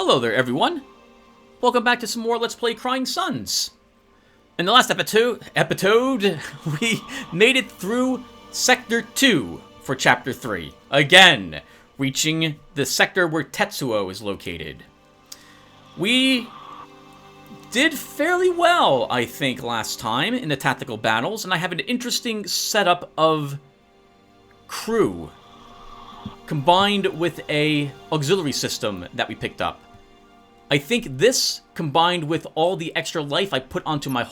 Hello there, everyone. Welcome back to some more Let's Play Crying Suns. In the last episode, we made it through Sector 2 for Chapter 3. Again, reaching the sector where Tetsuo is located. We did fairly well, I think, last time in the tactical battles, and I have an interesting setup of crew combined with a auxiliary system that we picked up. I think this, combined with all the extra life I put onto my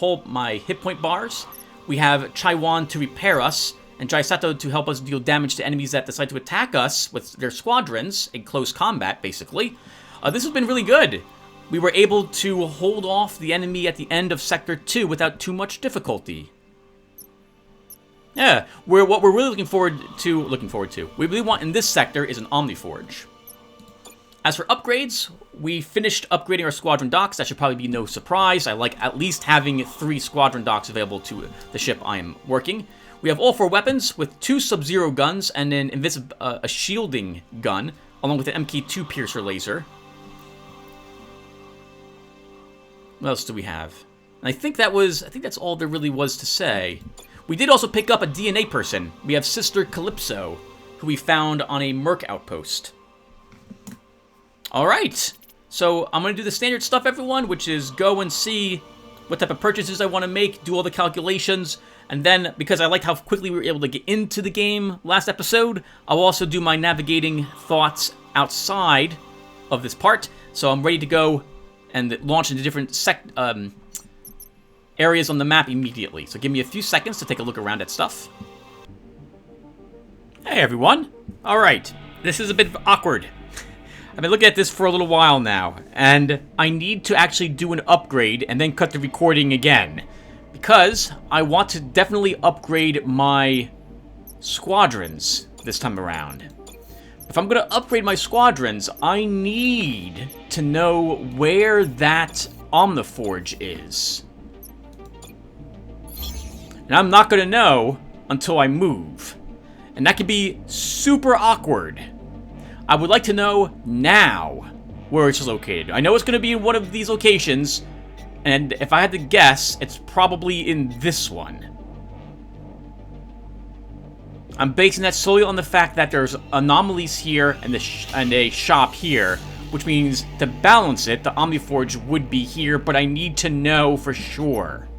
hit point bars, we have Chaiwan to repair us, and Jaisato to help us deal damage to enemies that decide to attack us with their squadrons, in close combat, basically. This has been really good. We were able to hold off the enemy at the end of Sector 2 without too much difficulty. Yeah, what we're really looking forward to, we really want in this sector is an Omniforge. As for upgrades, we finished upgrading our squadron docks. That should probably be no surprise. I like at least having 3 squadron docks available to the ship I am working. We have all 4 weapons with 2 Sub-Zero guns and an a shielding gun, along with an MK2 piercer laser. What else do we have? And I think that's all there really was to say. We did also pick up a DNA person. We have Sister Calypso, who we found on a Merc outpost. Alright, so I'm going to do the standard stuff, everyone, which is go and see what type of purchases I want to make, do all the calculations, and then, because I liked how quickly we were able to get into the game last episode, I'll also do my navigating thoughts outside of this part, so I'm ready to go and launch into different areas on the map immediately. So give me a few seconds to take a look around at stuff. Hey everyone! Alright, this is a bit awkward. I've been looking at this for a little while now, and I need to actually do an upgrade and then cut the recording again. Because I want to definitely upgrade my squadrons this time around. If I'm going to upgrade my squadrons, I need to know where that Omniforge is. And I'm not going to know until I move. And that can be super awkward. I would like to know now where it's located. I know it's going to be in one of these locations, and if I had to guess, it's probably in this one. I'm basing that solely on the fact that there's anomalies here and a shop here, which means to balance it, the Omniforge would be here, but I need to know for sure.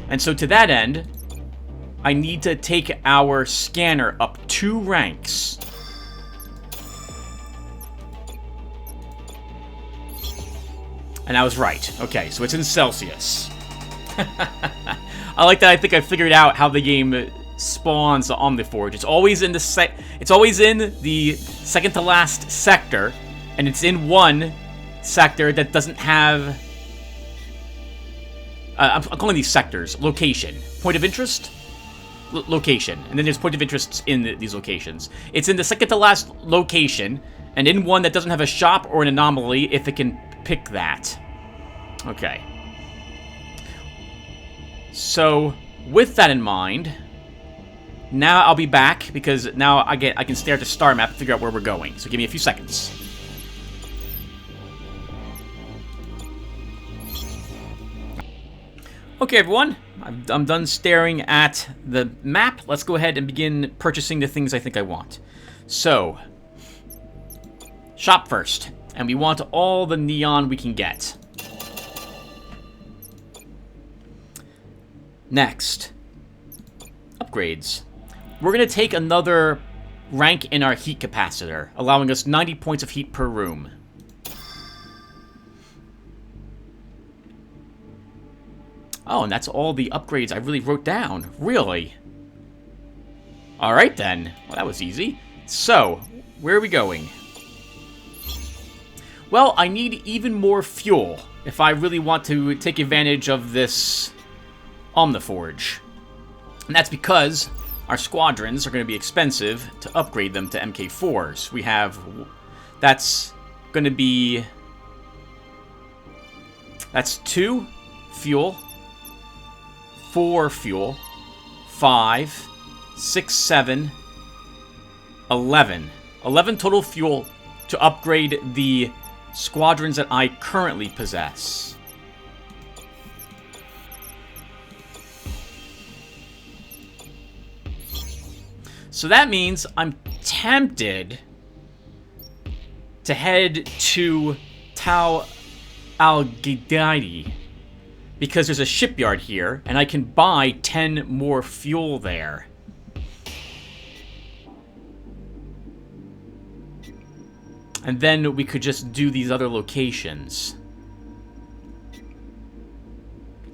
And so to that end, I need to take our scanner up 2 ranks. And I was right. Okay, so it's in Celsius. I like that. I think I figured out how the game spawns the Omniforge. It's always in the second to last sector, and it's in one sector that doesn't have. I'm calling these sectors location, point of interest, location, and then there's point of interests in these locations. It's in the second to last location, and in one that doesn't have a shop or an anomaly, if it can pick that. Okay. So, with that in mind, now I'll be back, because now I can stare at the star map and figure out where we're going. So give me a few seconds. Okay, everyone. I'm done staring at the map. Let's go ahead and begin purchasing the things I think I want. So, shop first. And we want all the neon we can get. Next, upgrades. We're going to take another rank in our heat capacitor, allowing us 90 points of heat per room. Oh, and that's all the upgrades I really wrote down. Really? Alright then. Well, that was easy. So, where are we going? Well, I need even more fuel if I really want to take advantage of this Omniforge. And that's because our squadrons are going to be expensive to upgrade them to MK4s. We have... That's going to be... That's 2 fuel, 4 fuel, 5, 6, 7, 11. 11 total fuel to upgrade the squadrons that I currently possess. So that means I'm tempted to head to Tau Al-Gidaidi, because there's a shipyard here, and I can buy 10 more fuel there. And then we could just do these other locations.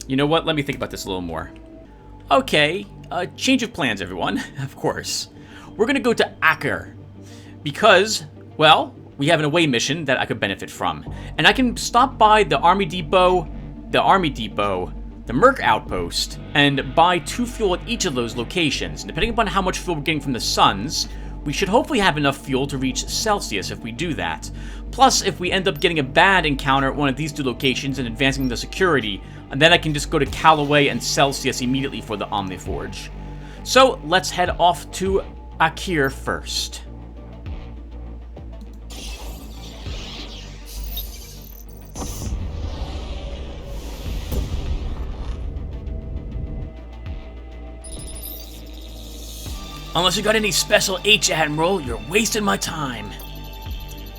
You know what? Let me think about this a little more. Okay, change of plans, everyone. Of course. We're gonna go to Acre, because, well, we have an away mission that I could benefit from. And I can stop by the Army Depot, the Merc Outpost, and buy 2 fuel at each of those locations. Depending upon how much fuel we're getting from the suns, we should hopefully have enough fuel to reach Celsius if we do that. Plus, if we end up getting a bad encounter at one of these 2 locations and advancing the security, and then I can just go to Callaway and Celsius immediately for the Omniforge. So, let's head off to Acre first. Unless you got any special H-Admiral, you're wasting my time.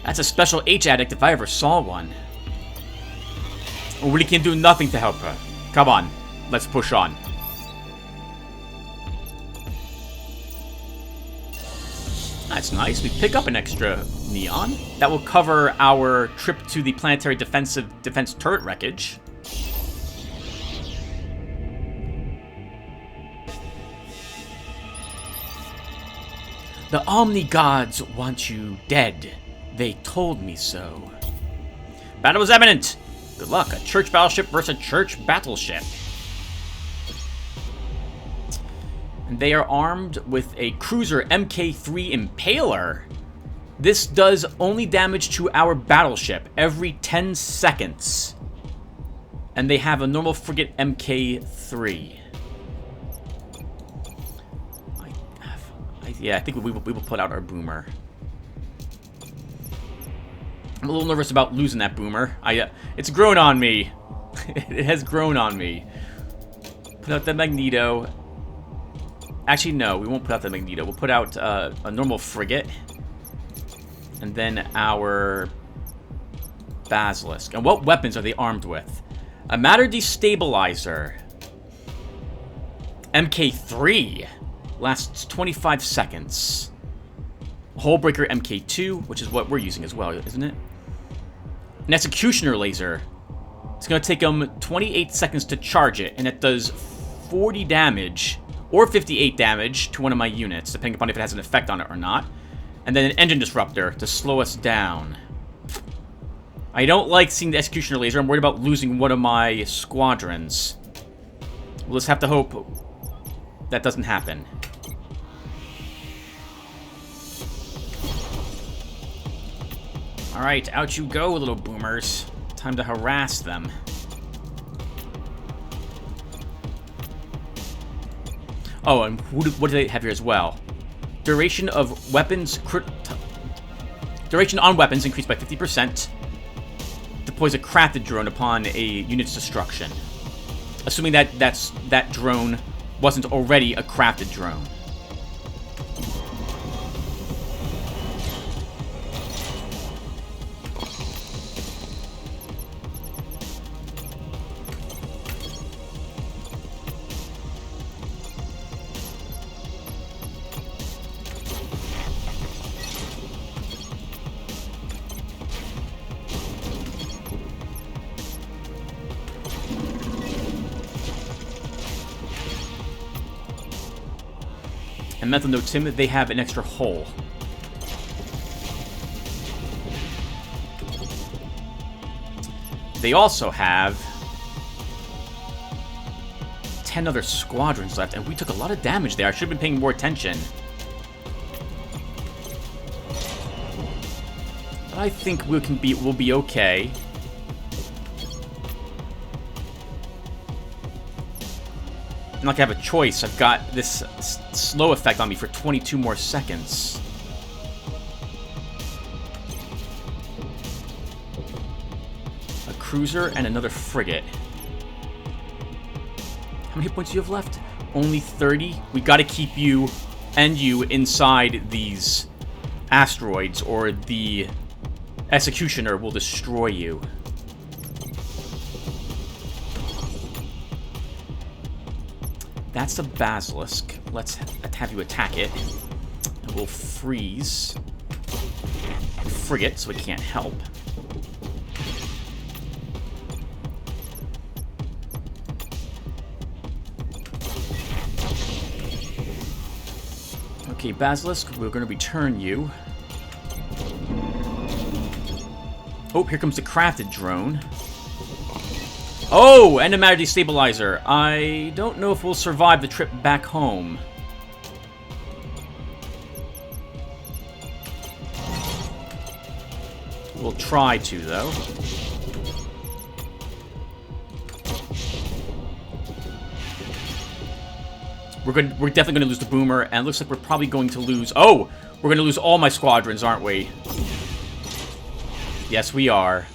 That's a special H-Addict if I ever saw one. We can do nothing to help her. Come on, let's push on. That's nice. We pick up an extra neon. That will cover our trip to the planetary defense turret wreckage. The Omni Gods want you dead. They told me so. Battle is imminent. Good luck. A church battleship versus a church battleship. And they are armed with a cruiser Mk3 Impaler. This does only damage to our battleship every 10 seconds. And they have a normal frigate Mk3. Yeah, I think we will put out our boomer. I'm a little nervous about losing that boomer. It's grown on me. It has grown on me. Put out the Magneto. Actually, no, we won't put out the Magneto. We'll put out a normal frigate. And then our Basilisk. And what weapons are they armed with? A Matter Destabilizer. Mk3. Lasts 25 seconds. Hullbreaker Mk2, which is what we're using as well, isn't it? An Executioner Laser. It's going to take them 28 seconds to charge it, and it does 40 damage, or 58 damage to one of my units, depending upon if it has an effect on it or not. And then an Engine Disruptor to slow us down. I don't like seeing the Executioner Laser. I'm worried about losing one of my squadrons. We'll just have to hope that doesn't happen. Alright, out you go, little boomers. Time to harass them. Oh, and what do they have here as well? Duration of weapons... Duration on weapons increased by 50%. Deploys a crafted drone upon a unit's destruction. Assuming that drone wasn't already a crafted drone. And mental note, Tim, they have an extra hull. They also have 10 other squadrons left, and we took a lot of damage there. I should have been paying more attention. But I think we'll be okay. Not like I have a choice. I've got this slow effect on me for 22 more seconds. cruiser and another frigate. How many hit points do you have left? Only 30? We gotta keep you and you inside these asteroids, or the Executioner will destroy you. That's the Basilisk. Let's have you attack it. And we'll freeze the frigate so it can't help. Okay, Basilisk, we're going to return you. Oh, here comes the crafted drone. Oh, and a matter destabilizer. I don't know if we'll survive the trip back home. We'll try to, though. We're definitely going to lose the boomer, and it looks like we're probably going to lose... Oh! We're going to lose all my squadrons, aren't we? Yes, we are.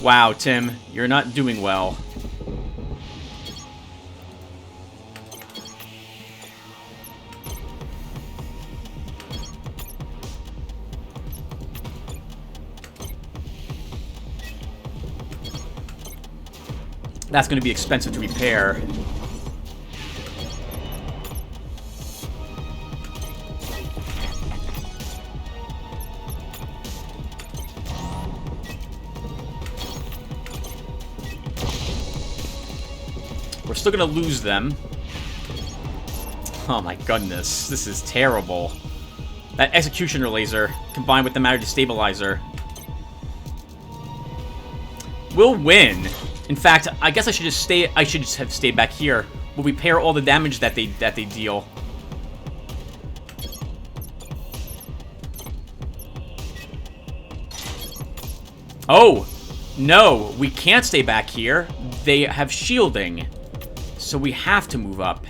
Wow, Tim, you're not doing well. That's going to be expensive to repair. We're still gonna lose them. Oh my goodness, this is terrible. That Executioner laser, combined with the matter destabilizer. We'll win. In fact, I guess I should just have stayed back here. We'll repair all the damage that they deal. Oh! No, we can't stay back here. They have shielding. So we have to move up.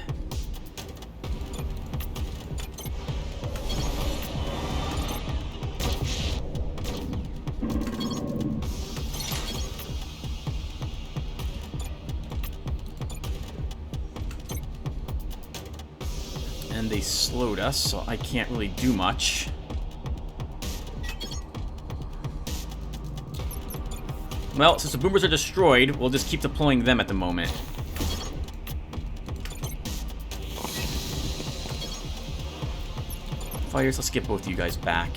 And they slowed us, so I can't really do much. Well, since the boomers are destroyed, we'll just keep deploying them at the moment. Fires, let's get both of you guys back.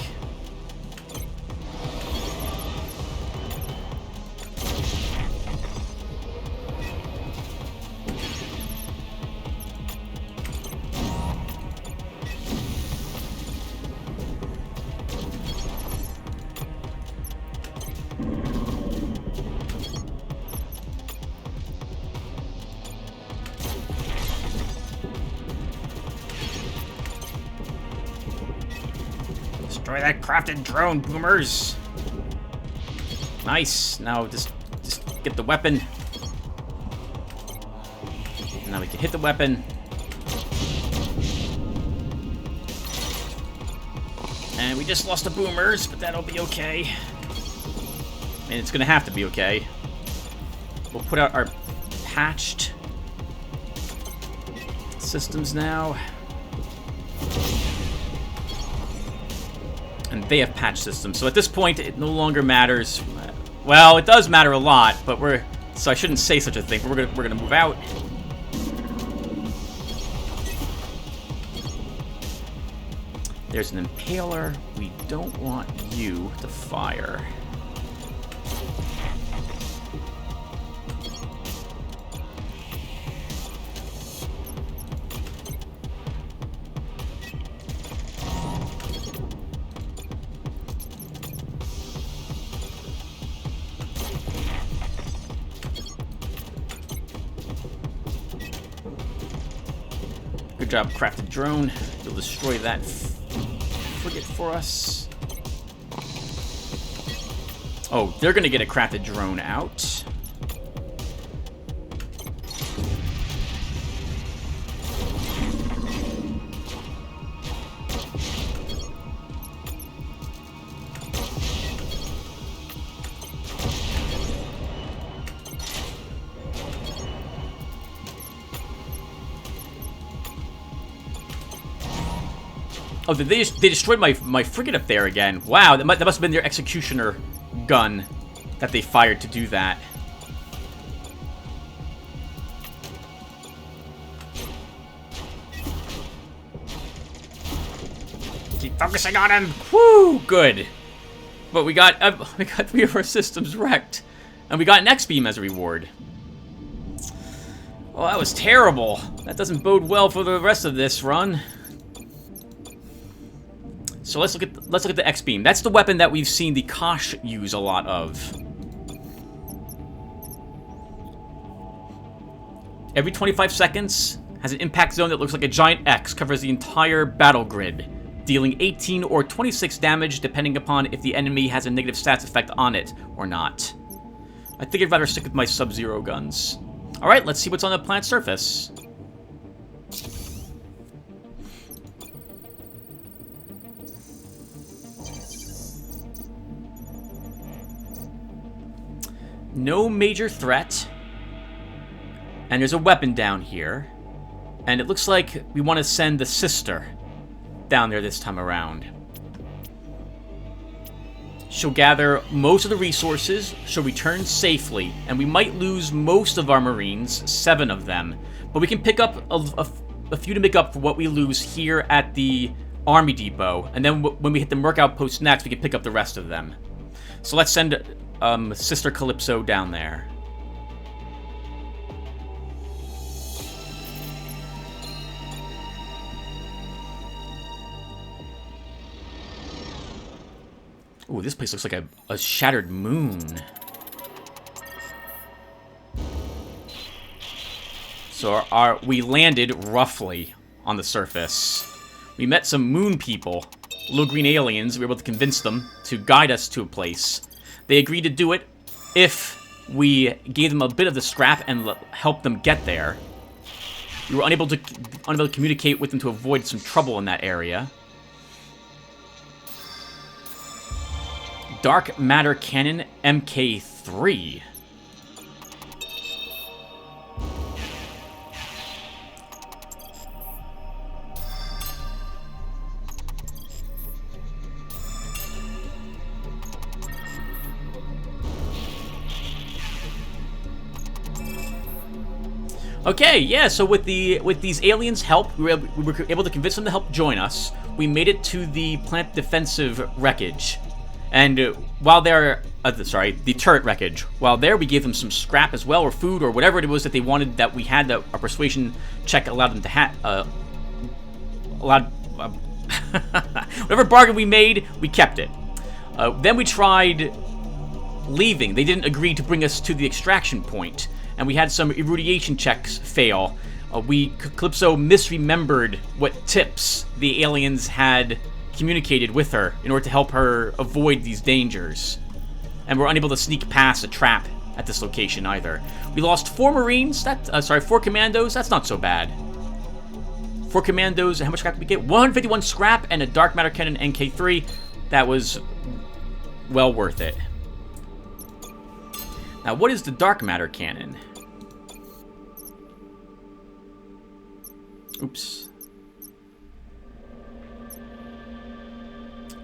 Destroy that crafted drone, boomers! Nice. Now just get the weapon. Now we can hit the weapon. And we just lost the boomers, but that'll be okay. And it's gonna have to be okay. We'll put out our patched systems now. And they have patch systems, so at this point it no longer matters. Well, it does matter a lot, but so I shouldn't say such a thing. But we're gonna move out. There's an impaler. We don't want you to fire. Good job, crafted drone. You'll destroy that frigate for us. Oh, they're gonna get a crafted drone out. Oh, they destroyed my frigate up there again. Wow, that must have been their executioner gun that they fired to do that. Keep focusing on him. Woo, good. But we got 3 of our systems wrecked, and we got an X-beam as a reward. Oh, that was terrible. That doesn't bode well for the rest of this run. So let's look at the X-beam. That's the weapon that we've seen the Kosh use a lot of. Every 25 seconds has an impact zone that looks like a giant X, covers the entire battle grid, dealing 18 or 26 damage depending upon if the enemy has a negative stats effect on it or not. I think I'd rather stick with my Sub-Zero guns. Alright, let's see what's on the planet's surface. No major threat. And there's a weapon down here. And it looks like we want to send the sister down there this time around. She'll gather most of the resources, she'll return safely, and we might lose most of our Marines, 7 of them. But we can pick up a few to make up for what we lose here at the Army Depot. And then when we hit the Merc Outpost next, we can pick up the rest of them. So let's send Sister Calypso down there. Ooh, this place looks like a shattered moon. So we landed roughly on the surface. We met some moon people, little green aliens. We were able to convince them to guide us to a place. They agreed to do it if we gave them a bit of the scrap and helped them get there. We were unable to communicate with them to avoid some trouble in that area. Dark Matter Cannon MK3. Okay, yeah, so with these aliens' help, we were able to convince them to help join us. We made it to the plant defensive wreckage. And while they're, the turret wreckage. While there, we gave them some scrap as well, or food, or whatever it was that they wanted that we had, that our persuasion check allowed them to have, whatever bargain we made, we kept it. Then we tried leaving. They didn't agree to bring us to the extraction point, and we had some irradiation checks fail. Calypso misremembered what tips the aliens had communicated with her in order to help her avoid these dangers. And we're unable to sneak past a trap at this location either. We lost 4 Marines, 4 Commandos, that's not so bad. 4 Commandos, how much scrap did we get? 151 scrap and a Dark Matter Cannon NK3. That was well worth it. Now, what is the Dark Matter Cannon? Oops.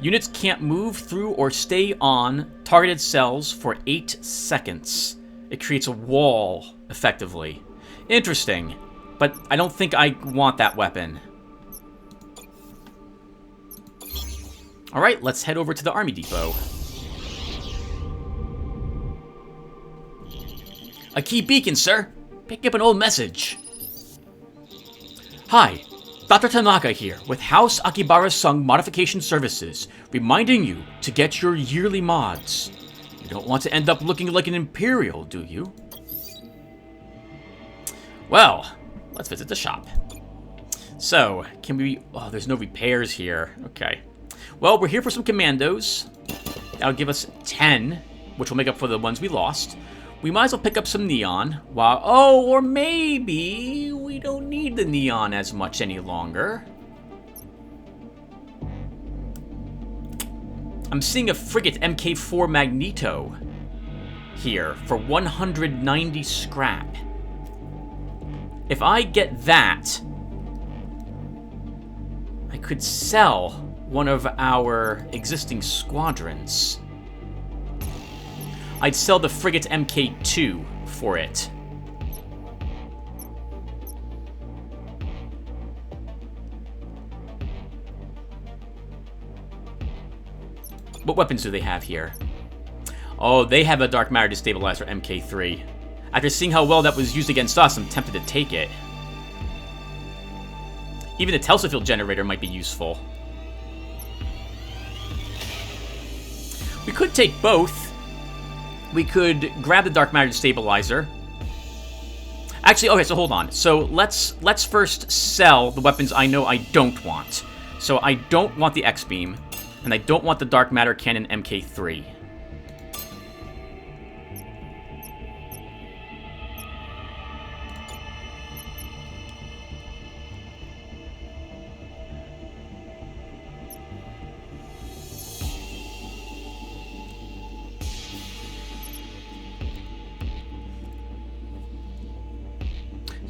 Units can't move through or stay on targeted cells for 8 seconds. It creates a wall, effectively. Interesting, but I don't think I want that weapon. Alright, let's head over to the Army Depot. A key beacon, sir. Pick up an old message. Hi. Dr. Tanaka here, with House Akibara-sung Modification Services, reminding you to get your yearly mods. You don't want to end up looking like an Imperial, do you? Well, let's visit the shop. So, can we... Oh, there's no repairs here. Okay. Well, we're here for some Commandos. That'll give us 10, which will make up for the ones we lost. We might as well pick up some neon. Wow. Oh, or maybe we don't need the neon as much any longer. I'm seeing a frigate MK4 Magneto here for 190 scrap. If I get that, could sell one of our existing squadrons. I'd sell the frigate Mk2 for it. What weapons do they have here? Oh, they have a dark matter destabilizer Mk3. After seeing how well that was used against us, I'm tempted to take it. Even a Telsa field generator might be useful. We could take both. We could grab the dark matter destabilizer. Actually, okay, so hold on. So let's first sell the weapons I know I don't want. So I don't want the X-beam, and I don't want the dark matter cannon Mk3.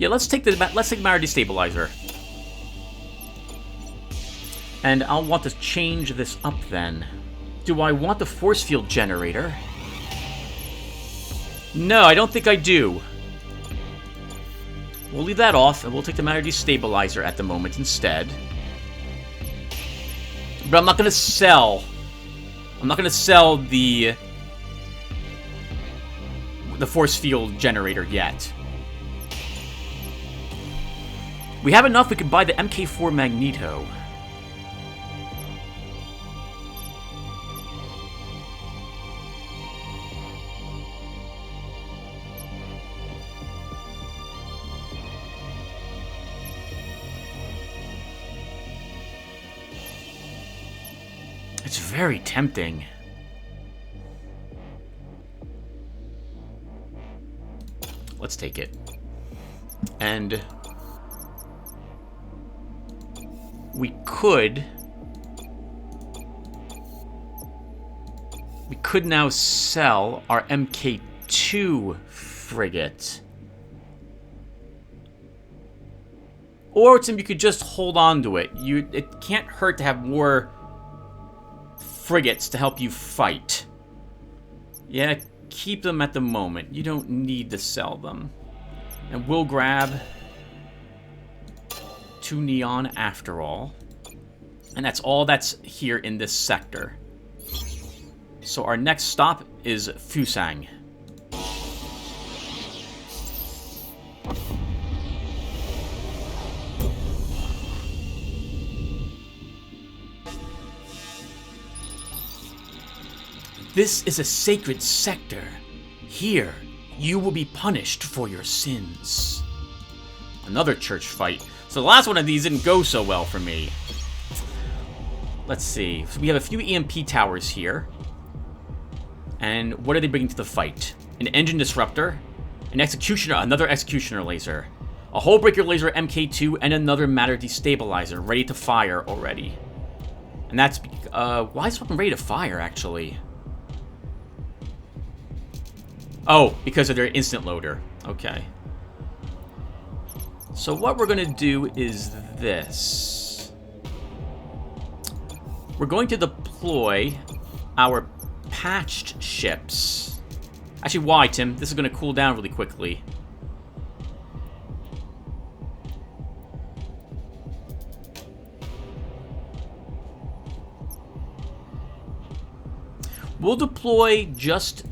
Yeah, let's take matter destabilizer. And I'll want to change this up then. Do I want the force field generator? No, I don't think I do. We'll leave that off, and we'll take the matter destabilizer at the moment instead. But I'm not gonna sell. I'm not gonna sell the force field generator yet. We have enough, we could buy the Mk4 Magneto. It's very tempting. Let's take it. And we could now sell our Mk2 frigate. Or Tim, you could just hold on to it. It can't hurt to have more frigates to help you fight. Yeah, keep them at the moment. You don't need to sell them. And we'll grab 2 neon after all. And that's all that's here in this sector. So our next stop is Fusang. This is a sacred sector. Here, you will be punished for your sins. Another church fight. So the last one of these didn't go so well for me. Let's see. So we have a few EMP towers here. And what are they bringing to the fight? An engine disruptor, an executioner, another executioner laser, a hull breaker laser Mk2, and another matter destabilizer ready to fire already. And that's why is this weapon ready to fire actually? Oh, because of their instant loader. Okay. So what we're going to do is this. We're going to deploy our patched ships. Actually, why, Tim? This is going to cool down really quickly. We'll deploy just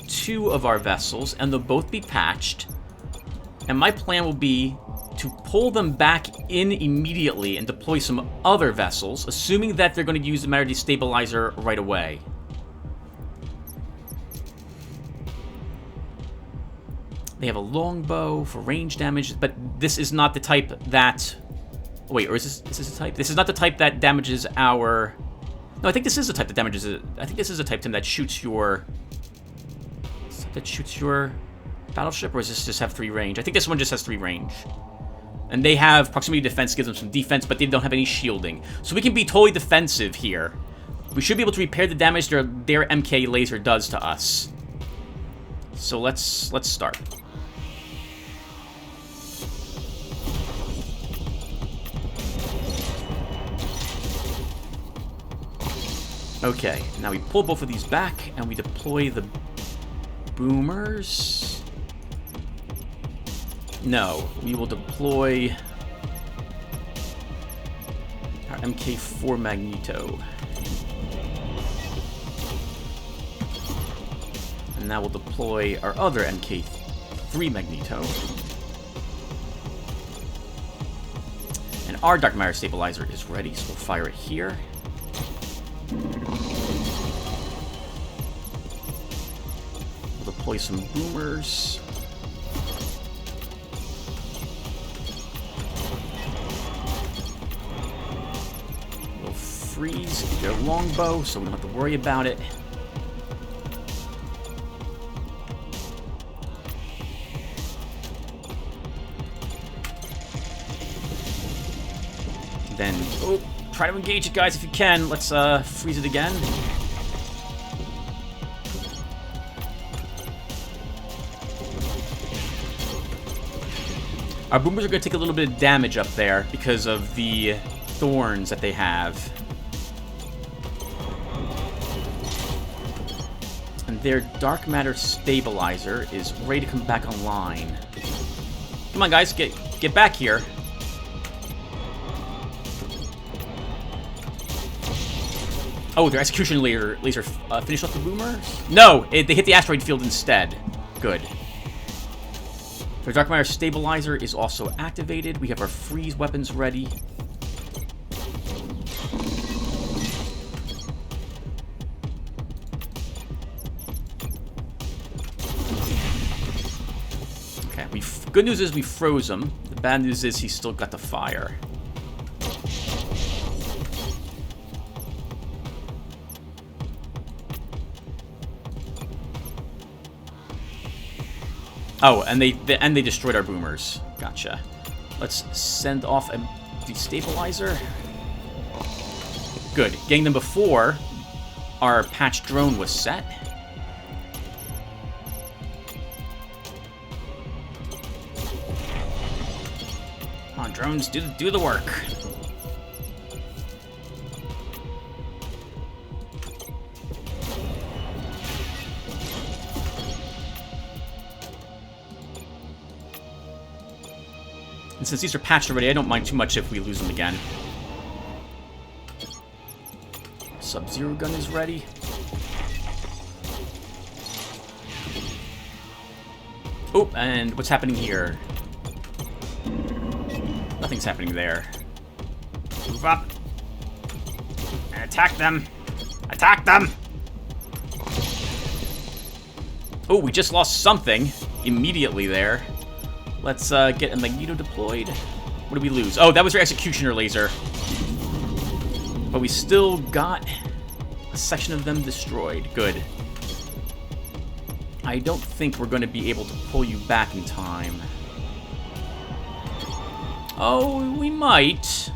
2 of our vessels, and they'll both be patched. And my plan will be to pull them back in immediately and deploy some other vessels, assuming that they're going to use the matter destabilizer right away. They have a longbow for range damage, but this is not the type that... Wait, or is this a type? This is not the type that damages our... No, I think this is the type that damages it. I think this is the type, Tim, that shoots your... That shoots your battleship, or does this just have 3 range? I think this one just has 3 range. And they have proximity defense, gives them some defense, but they don't have any shielding. So we can be totally defensive here. We should be able to repair the damage their MK laser does to us. So let's start. Okay, now we pull both of these back, and we deploy the boomers. No, we will deploy our MK4 Magneto. And now we'll deploy our other MK3 Magneto. And our Dark Matter Stabilizer is ready, so we'll fire it here. We'll deploy some boomers. We'll freeze their longbow, so we don't have to worry about it. Then, oh, try to engage it, guys, if you can. Let's freeze it again. Our boomers are going to take a little bit of damage up there because of the thorns that they have. And their Dark Matter Stabilizer is ready to come back online. Come on, guys, get back here. Oh, their execution laser finished off the boomers? No, they hit the asteroid field instead. Good. Their Dark Matter Stabilizer is also activated. We have our freeze weapons ready. Okay, good news is we froze him. The bad news is he's still got the fire. Oh, and they destroyed our boomers. Gotcha. Let's send off a destabilizer. Good. Getting them before our patch drone was set. Come on, drones, do the work. And since these are patched already, I don't mind too much if we lose them again. Sub-Zero gun is ready. Oh, and what's happening here? Nothing's happening there. Move up. And attack them. Attack them! Oh, we just lost something immediately there. Let's get a Magneto deployed. What did we lose? Oh, that was our Executioner laser. But we still got a section of them destroyed. Good. I don't think we're going to be able to pull you back in time. Oh, we might.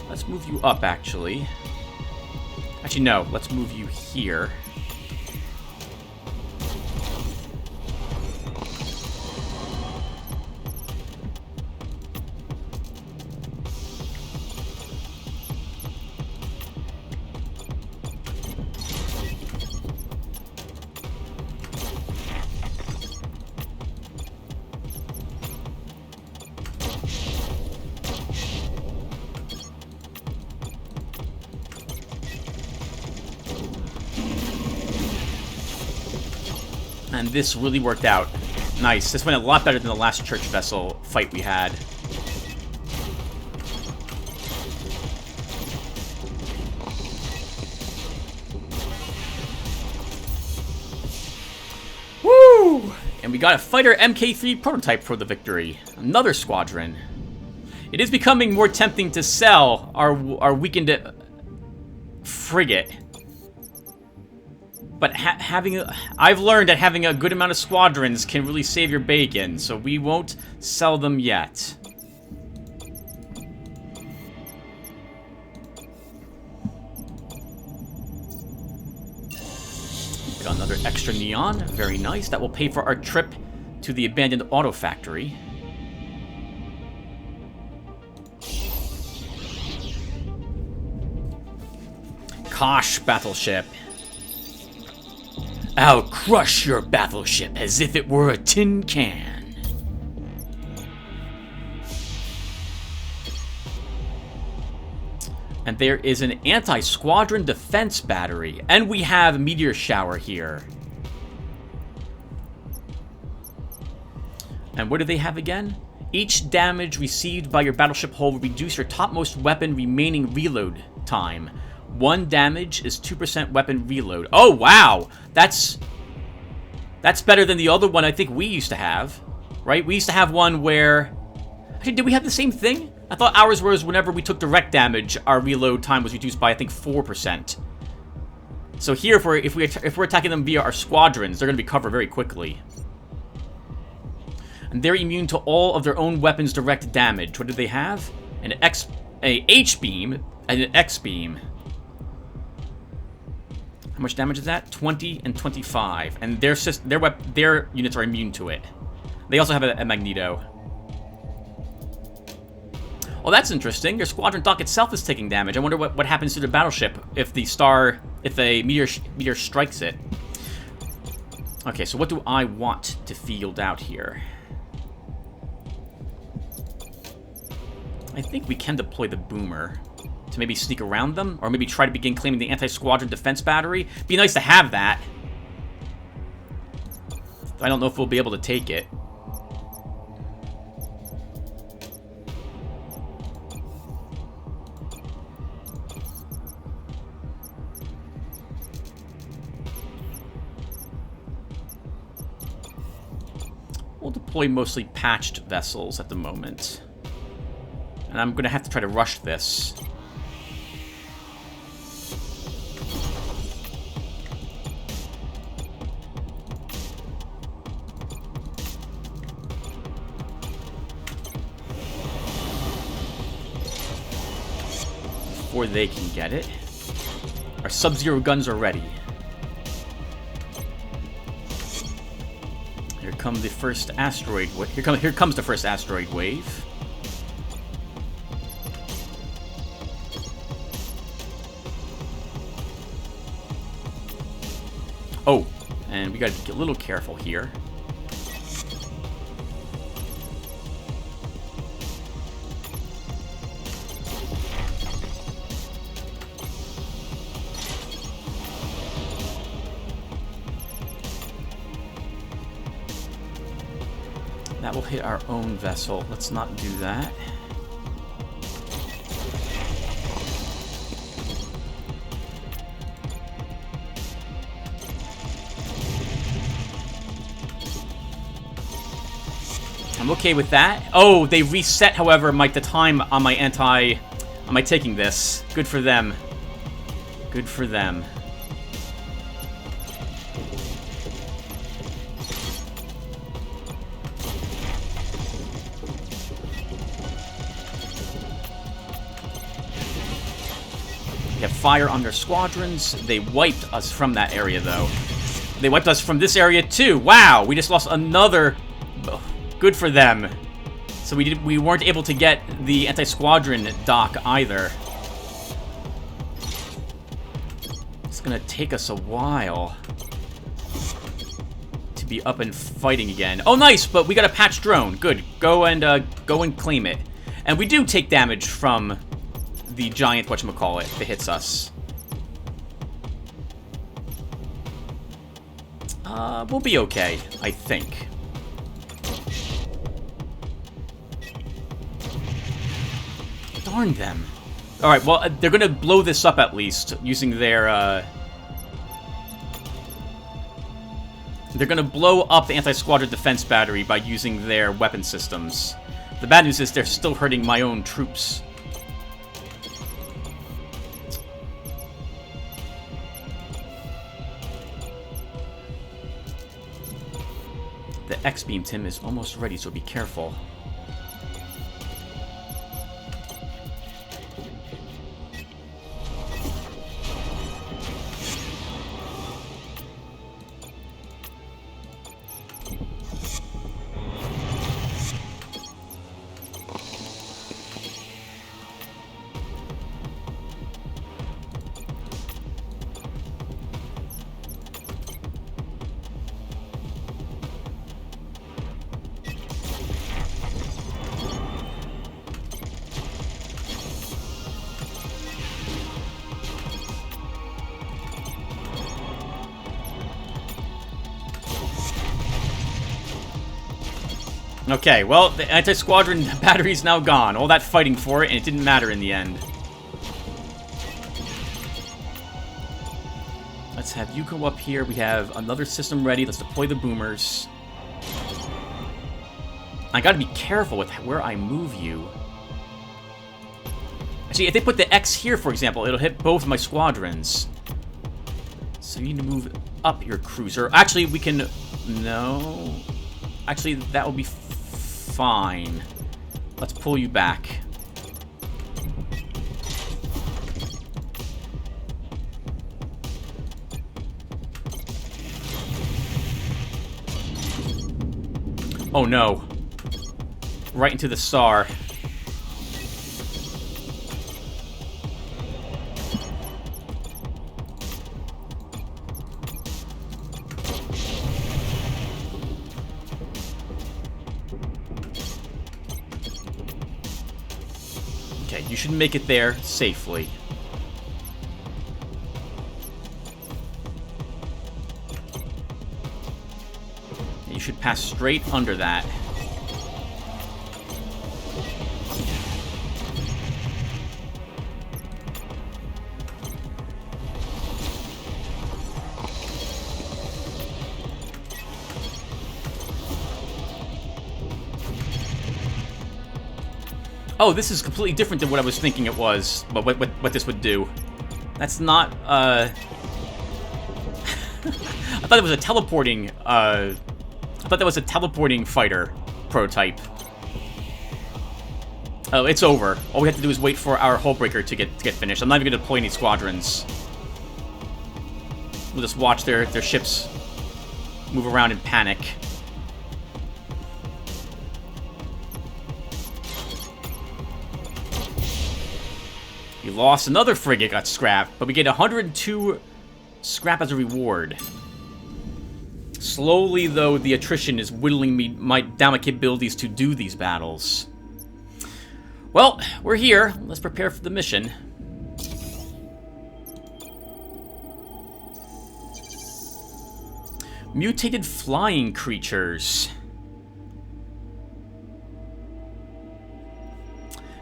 Let's move you up, actually. Actually, no. Let's move you here. And this really worked out. Nice. This went a lot better than the last church vessel fight we had. Woo! And we got a fighter MK3 prototype for the victory. Another squadron. It is becoming more tempting to sell our weakened frigate. But I've learned that having a good amount of squadrons can really save your bacon, so we won't sell them yet. Got another extra neon, very nice. That will pay for our trip to the abandoned auto factory. Kosh battleship. I'll crush your battleship as if it were a tin can. And there is an anti-squadron defense battery. And we have meteor shower here. And what do they have again? Each damage received by your battleship hull will reduce your topmost weapon remaining reload time. 1 damage is 2% weapon reload. Oh, wow! That's better than the other one I think we used to have. Right? We used to have one where... Actually, did we have the same thing? I thought ours was whenever we took direct damage, our reload time was reduced by, I think, 4%. So here, if we're attacking them via our squadrons, they're going to be covered very quickly. And they're immune to all of their own weapons' direct damage. What do they have? An H-beam and an X-beam. How much damage is that? 20 and 25. And their units are immune to it. They also have a Magneto. Oh, that's interesting. Your squadron dock itself is taking damage. I wonder what happens to the battleship if a meteor strikes it. Okay, so what do I want to field out here? I think we can deploy the boomer to maybe sneak around them, or maybe try to begin claiming the anti-squadron defense battery. Be nice to have that. I don't know if we'll be able to take it. We'll deploy mostly patched vessels at the moment. And I'm going to have to try to rush this. Before they can get it. Our Sub-Zero guns are ready. Here comes the first asteroid. Here comes the first asteroid wave. Oh, and we gotta get a little careful here. That will hit our own vessel. Let's not do that. I'm okay with that. Oh, they reset, however, the time on my taking this. Good for them. Good for them. They have fire on their squadrons. They wiped us from that area, though. They wiped us from this area, too. Wow, we just lost another... Good for them. So we weren't able to get the anti-squadron dock either. It's gonna take us a while to be up and fighting again. Oh, nice! But we got a patch drone. Good. Go and claim it. And we do take damage from the giant whatchamacallit that hits us. We'll be okay, I think. Darn them. Alright, well, they're gonna blow this up at least, using their, They're gonna blow up the anti-squadron defense battery by using their weapon systems. The bad news is they're still hurting my own troops. The X-beam, Tim, is almost ready, so be careful. Okay, well, the anti-squadron battery's now gone. All that fighting for it, and it didn't matter in the end. Let's have you go up here. We have another system ready. Let's deploy the boomers. I gotta be careful with where I move you. Actually, if they put the X here, for example, it'll hit both my squadrons. So you need to move up your cruiser. Actually, we can... No... Actually, that will be fine. Let's pull you back. Oh no. Right into the star. Okay, you should make it there safely. You should pass straight under that. Oh, this is completely different than what I was thinking it was, but what this would do. That's not, I thought it was a teleporting, I thought that was a teleporting fighter prototype. Oh, it's over. All we have to do is wait for our hull breaker to get finished. I'm not even going to deploy any squadrons. We'll just watch their ships move around in panic. We lost another frigate, got scrapped, but we get 102 scrap as a reward. Slowly, though, the attrition is whittling me down my capabilities to do these battles. Well, we're here. Let's prepare for the mission. Mutated flying creatures.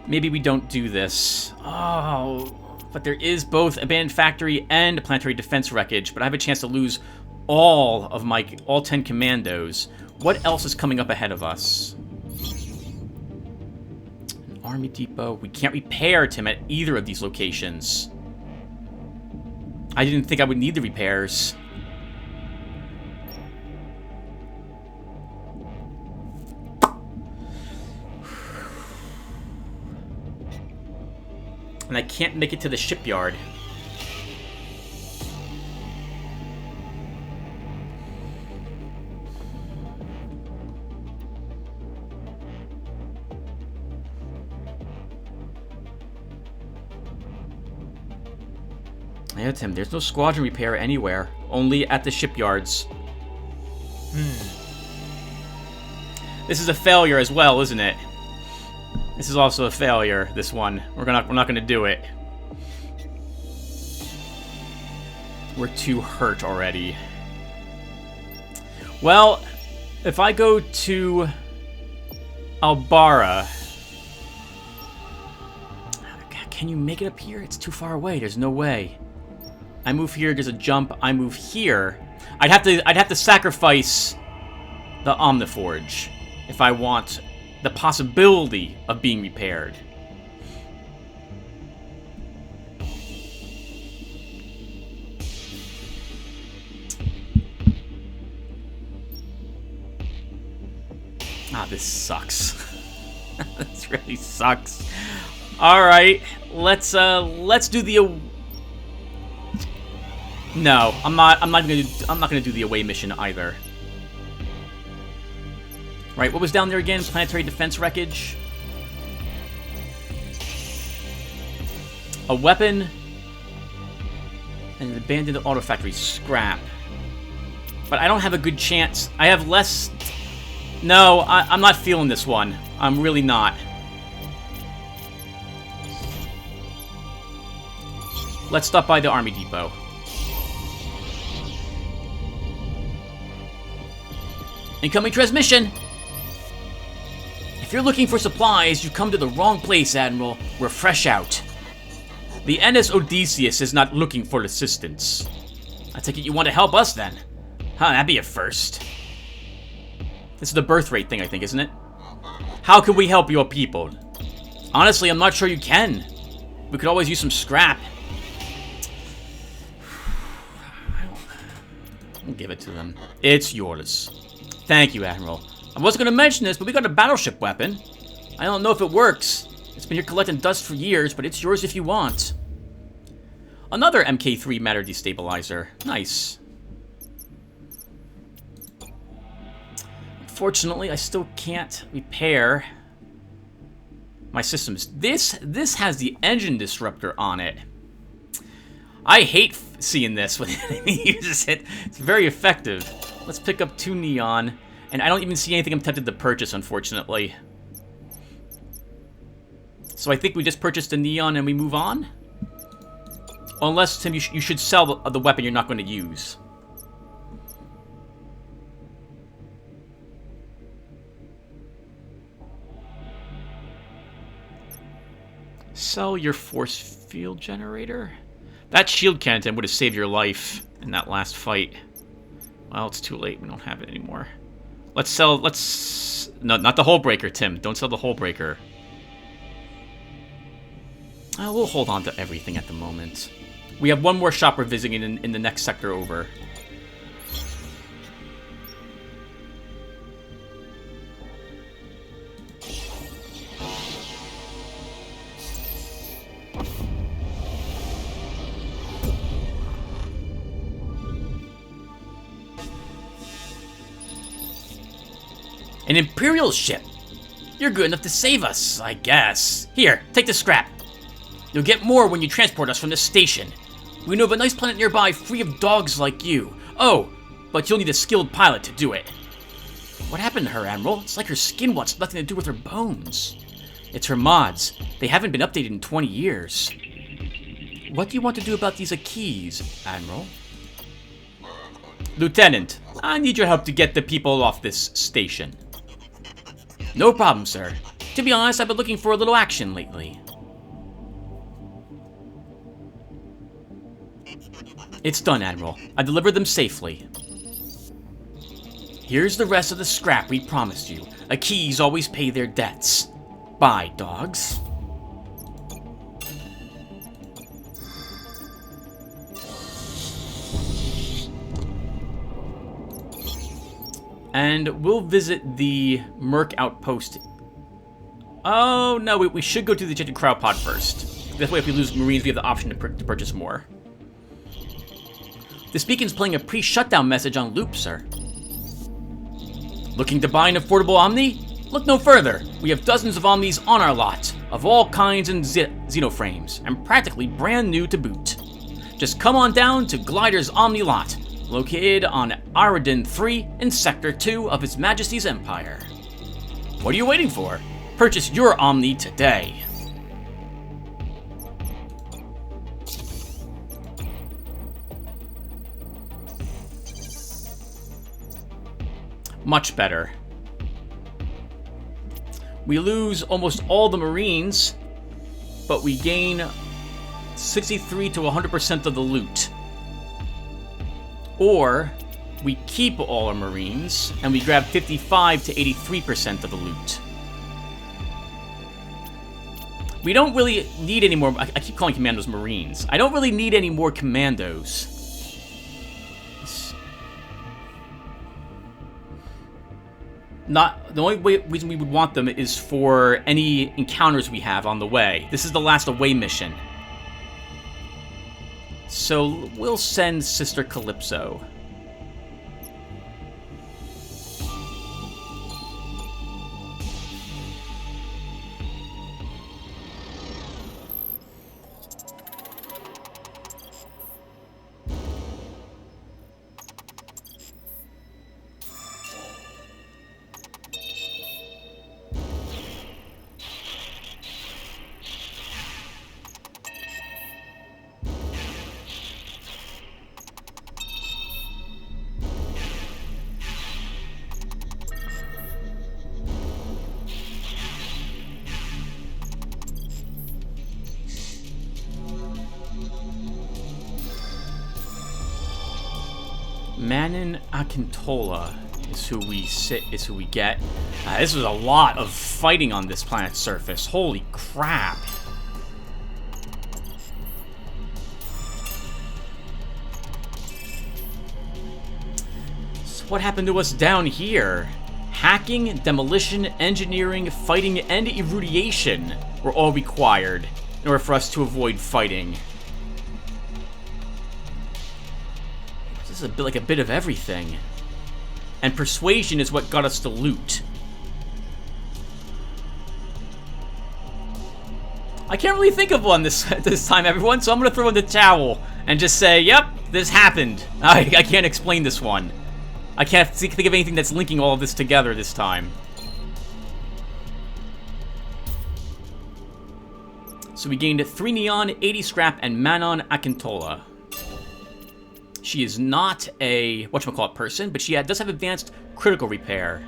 Maybe we don't do this. Oh, but there is both abandoned factory and planetary defense wreckage, but I have a chance to lose all 10 commandos. What else is coming up ahead of us? An army depot. We can't repair Tim at either of these locations. I didn't think I would need the repairs. And I can't make it to the shipyard. Yeah, Tim, there's no squadron repair anywhere. Only at the shipyards. This is a failure as well, isn't it? This is also a failure, this one. We're not gonna do it. We're too hurt already. Well, if I go to Albara, can you make it up here? It's too far away. There's no way. I move here, there's a jump. I move here. I'd have to sacrifice the Omniforge if I want the possibility of being repaired. Ah, this sucks. This really sucks. All right, let's do the. No, I'm not gonna do the away mission either. Right, what was down there again? Planetary defense wreckage. A weapon. And an abandoned auto factory scrap. But I don't have a good chance. I have less... No, I'm not feeling this one. I'm really not. Let's stop by the army depot. Incoming transmission! If you're looking for supplies, you come to the wrong place, Admiral. We're fresh out. The NS Odysseus is not looking for assistance. I take it you want to help us then? Huh, that'd be a first. This is the birth rate thing, I think, isn't it? How can we help your people? Honestly, I'm not sure you can. We could always use some scrap. I'll give it to them. It's yours. Thank you, Admiral. I wasn't going to mention this, but we got a battleship weapon. I don't know if it works. It's been here collecting dust for years, but it's yours if you want. Another MK3 matter destabilizer. Nice. Unfortunately, I still can't repair my systems. This has the engine disruptor on it. I hate seeing this when the enemy uses it. It's very effective. Let's pick up 2 neon. And I don't even see anything I'm tempted to purchase, unfortunately. So I think we just purchased a neon and we move on? Unless, Tim, you should sell the weapon you're not going to use. Sell your force field generator? That shield cannon would have saved your life in that last fight. Well, it's too late. We don't have it anymore. Let's sell... No, not the hull breaker, Tim. Don't sell the hull breaker. We'll hold on to everything at the moment. We have one more shop we're visiting in the next sector over. An Imperial ship? You're good enough to save us, I guess. Here, take the scrap. You'll get more when you transport us from this station. We know of a nice planet nearby free of dogs like you. Oh, but you'll need a skilled pilot to do it. What happened to her, Admiral? It's like her skin wants nothing to do with her bones. It's her mods. They haven't been updated in 20 years. What do you want to do about these Akis, Admiral? Lieutenant, I need your help to get the people off this station. No problem, sir. To be honest, I've been looking for a little action lately. It's done, Admiral. I delivered them safely. Here's the rest of the scrap we promised you. Akis always pay their debts. Bye, dogs. And we'll visit the Merc outpost. Oh, no, we should go to the ejected cryopod first. This way, if we lose Marines, we have the option to purchase more. This beacon's playing a pre-shutdown message on loop, sir. Looking to buy an affordable Omni? Look no further. We have dozens of Omnis on our lot, of all kinds and xenoframes, and practically brand new to boot. Just come on down to Glider's Omni lot, located on Aridin 3 in Sector 2 of His Majesty's Empire. What are you waiting for? Purchase your Omni today. Much better. We lose almost all the Marines, but we gain 63 to 100% of the loot. Or we keep all our Marines and we grab 55 to 83% of the loot. We don't really need any more. I keep calling commandos Marines. I don't really need any more commandos. The only reason we would want them is for any encounters we have on the way. This is the last away mission. So we'll send Sister Calypso. Manon Akintola is who we get. This was a lot of fighting on this planet's surface. Holy crap. So what happened to us down here? Hacking, demolition, engineering, fighting, and irradiation were all required in order for us to avoid fighting. This is a bit like a bit of everything. And persuasion is what got us the loot. I can't really think of one this time, everyone, so I'm gonna throw in the towel and just say, yep, this happened. I can't explain this one. I can't think of anything that's linking all of this together this time. So we gained 3 neon, 80 scrap, and Manon Akintola. She is not a whatchamacallit person, but she does have advanced critical repair.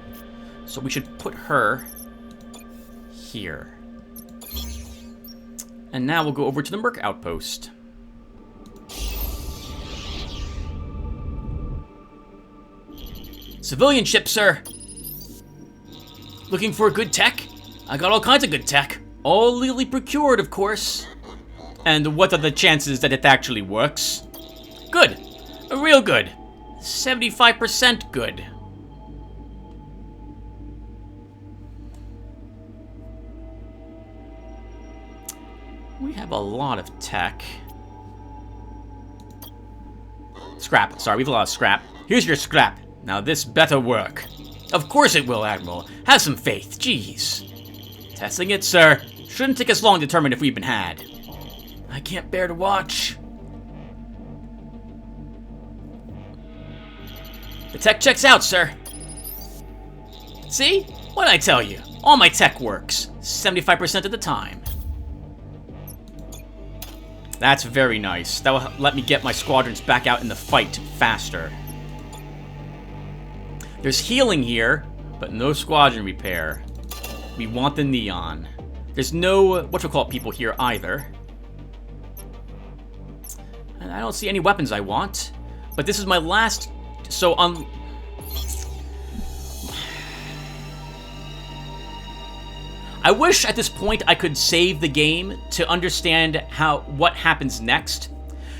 So we should put her here. And now we'll go over to the Merc outpost. Civilian ship, sir. Looking for a good tech? I got all kinds of good tech. All legally procured, of course. And what are the chances that it actually works? Good. Real good. 75% good. We have a lot of tech. Scrap. Sorry, we have a lot of scrap. Here's your scrap. Now this better work. Of course it will, Admiral. Have some faith. Jeez. Testing it, sir. Shouldn't take us long to determine if we've been had. I can't bear to watch. The tech checks out, sir. See? What'd I tell you? All my tech works. 75% of the time. That's very nice. That will let me get my squadrons back out in the fight faster. There's healing here, but no squadron repair. We want the neon. There's no whatchamacallit people here either. And I don't see any weapons I want. But this is my last... So, I wish at this point I could save the game to understand what happens next.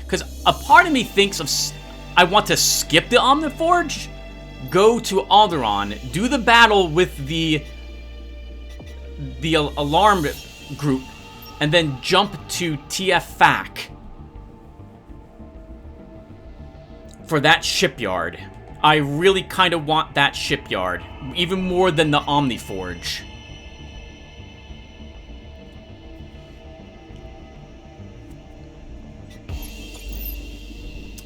Because a part of me thinks I want to skip the Omniforge, go to Alderaan, do the battle with the alarm group, and then jump to TF FAC for that shipyard. I really kind of want that shipyard, even more than the Omniforge.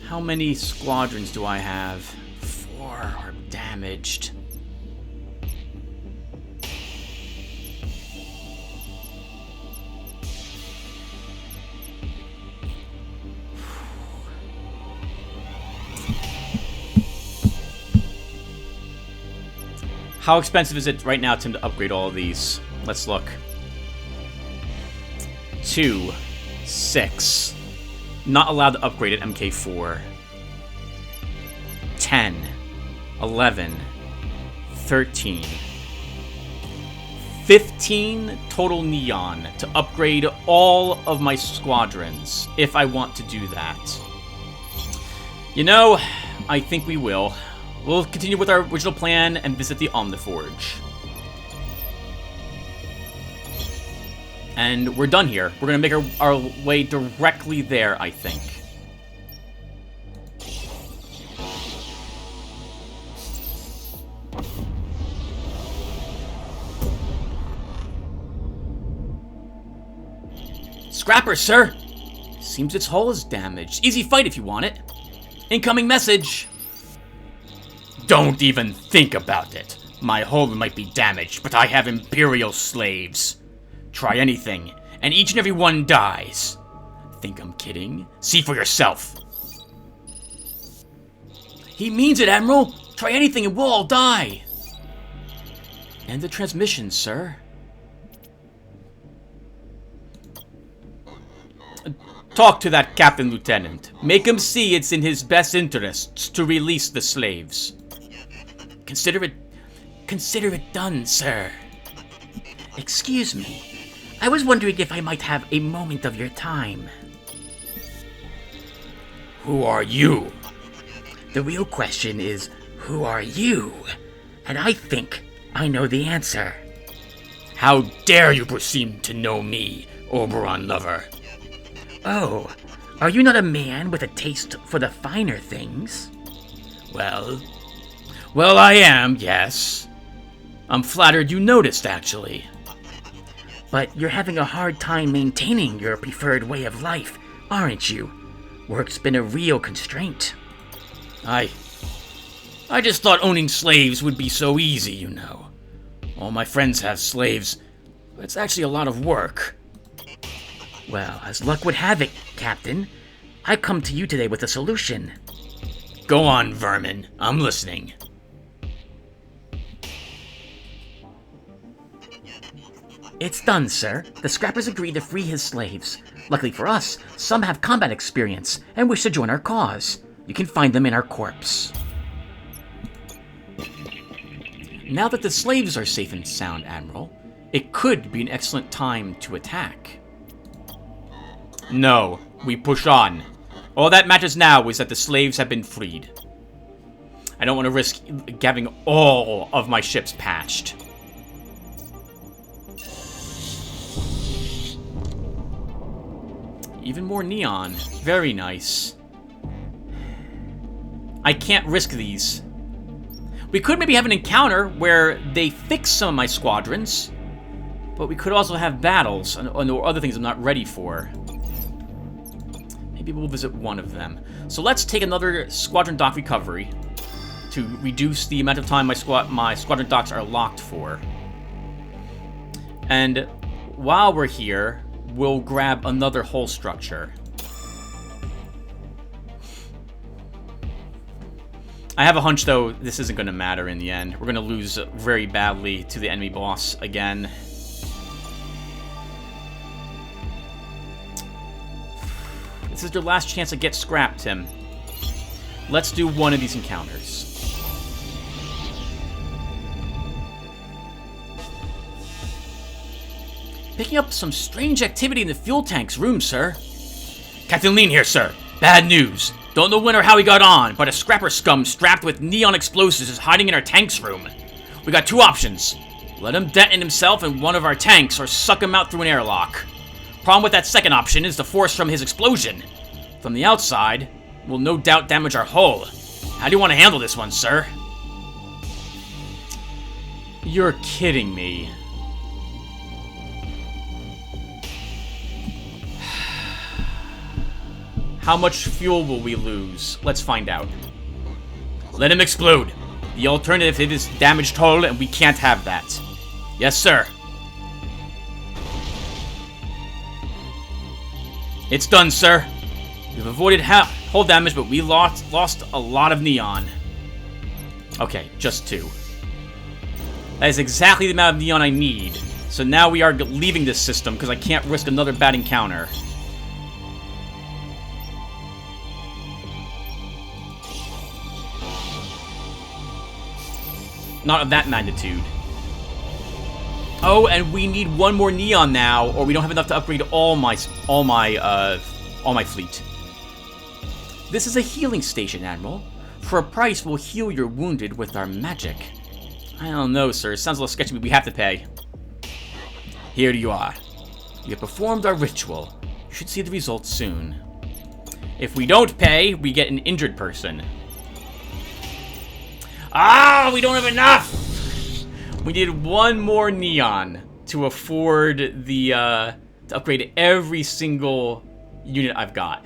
How many squadrons do I have? 4 are damaged. How expensive is it right now, Tim, to upgrade all of these? Let's look. 2, 6. Not allowed to upgrade at MK4. 10, 11, 13, 15 total neon to upgrade all of my squadrons, if I want to do that. You know, I think we will. We'll continue with our original plan and visit the Omniforge. And we're done here. We're gonna make our way directly there, I think. Scrapper, sir! Seems its hull is damaged. Easy fight if you want it. Incoming message. Don't even think about it. My hull might be damaged, but I have Imperial slaves. Try anything, and each and every one dies. Think I'm kidding? See for yourself. He means it, Admiral. Try anything and we'll all die. End the transmission, sir. Talk to that Captain Lieutenant. Make him see it's in his best interests to release the slaves. Consider it done, sir. Excuse me. I was wondering if I might have a moment of your time. Who are you? The real question is, who are you? And I think I know the answer. How dare you presume to know me, Oberon lover? Oh, are you not a man with a taste for the finer things? Well, I am, yes. I'm flattered you noticed, actually. But you're having a hard time maintaining your preferred way of life, aren't you? Work's been a real constraint. I just thought owning slaves would be so easy, you know. All my friends have slaves, but it's actually a lot of work. Well, as luck would have it, Captain, I come to you today with a solution. Go on, vermin. I'm listening. It's done, sir. The scrappers agreed to free his slaves. Luckily for us, some have combat experience and wish to join our cause. You can find them in our corpse. Now that the slaves are safe and sound, Admiral, it could be an excellent time to attack. No, we push on. All that matters now is that the slaves have been freed. I don't want to risk having all of my ships patched. Even more neon. Very nice. I can't risk these. We could maybe have an encounter where they fix some of my squadrons, but we could also have battles or other things I'm not ready for. Maybe we'll visit one of them. So let's take another squadron dock recovery to reduce the amount of time my squadron docks are locked for. And while we're here, we'll grab another hull structure. I have a hunch, though, this isn't going to matter in the end. We're going to lose very badly to the enemy boss again. This is your last chance to get scrapped, Tim. Let's do one of these encounters. Picking up some strange activity in the fuel tank's room, sir. Captain Lean here, sir. Bad news. Don't know when or how he got on, but a scrapper scum strapped with neon explosives is hiding in our tank's room. We got two options. Let him detonate himself in one of our tanks, or suck him out through an airlock. Problem with that second option is the force from his explosion. From the outside, will no doubt damage our hull. How do you want to handle this one, sir? You're kidding me. How much fuel will we lose? Let's find out. Let him explode. The alternative is damaged hull, and we can't have that. Yes, sir. It's done, sir. We've avoided hull damage, but we lost a lot of neon. Okay, just 2. That is exactly the amount of neon I need. So now we are leaving this system because I can't risk another bad encounter. Not of that magnitude. Oh, and we need one more neon now, or we don't have enough to upgrade all my fleet. This is a healing station, Admiral. For a price, we'll heal your wounded with our magic. I don't know, sir. It sounds a little sketchy, but we have to pay. Here you are. We have performed our ritual. You should see the results soon. If we don't pay, we get an injured person. Ah, we don't have enough! We need one more neon to afford the, to upgrade every single unit I've got.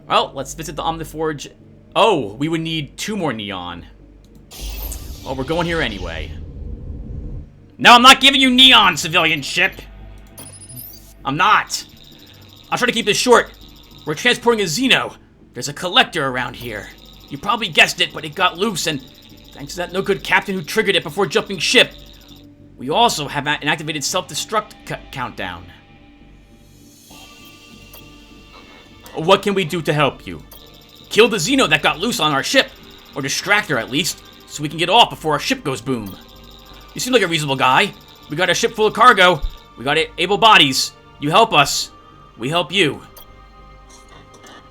Well, let's visit the Omniforge. Oh, we would need 2 more neon. Well, we're going here anyway. No, I'm not giving you neon, civilian ship! I'm not! I'll try to keep this short. We're transporting a Xeno. There's a collector around here. You probably guessed it, but it got loose, and thanks to that no-good captain who triggered it before jumping ship, we also have an activated self-destruct countdown. What can we do to help you? Kill the Xeno that got loose on our ship. Or distract her, at least, so we can get off before our ship goes boom. You seem like a reasonable guy. We got a ship full of cargo. We got able bodies. You help us. We help you.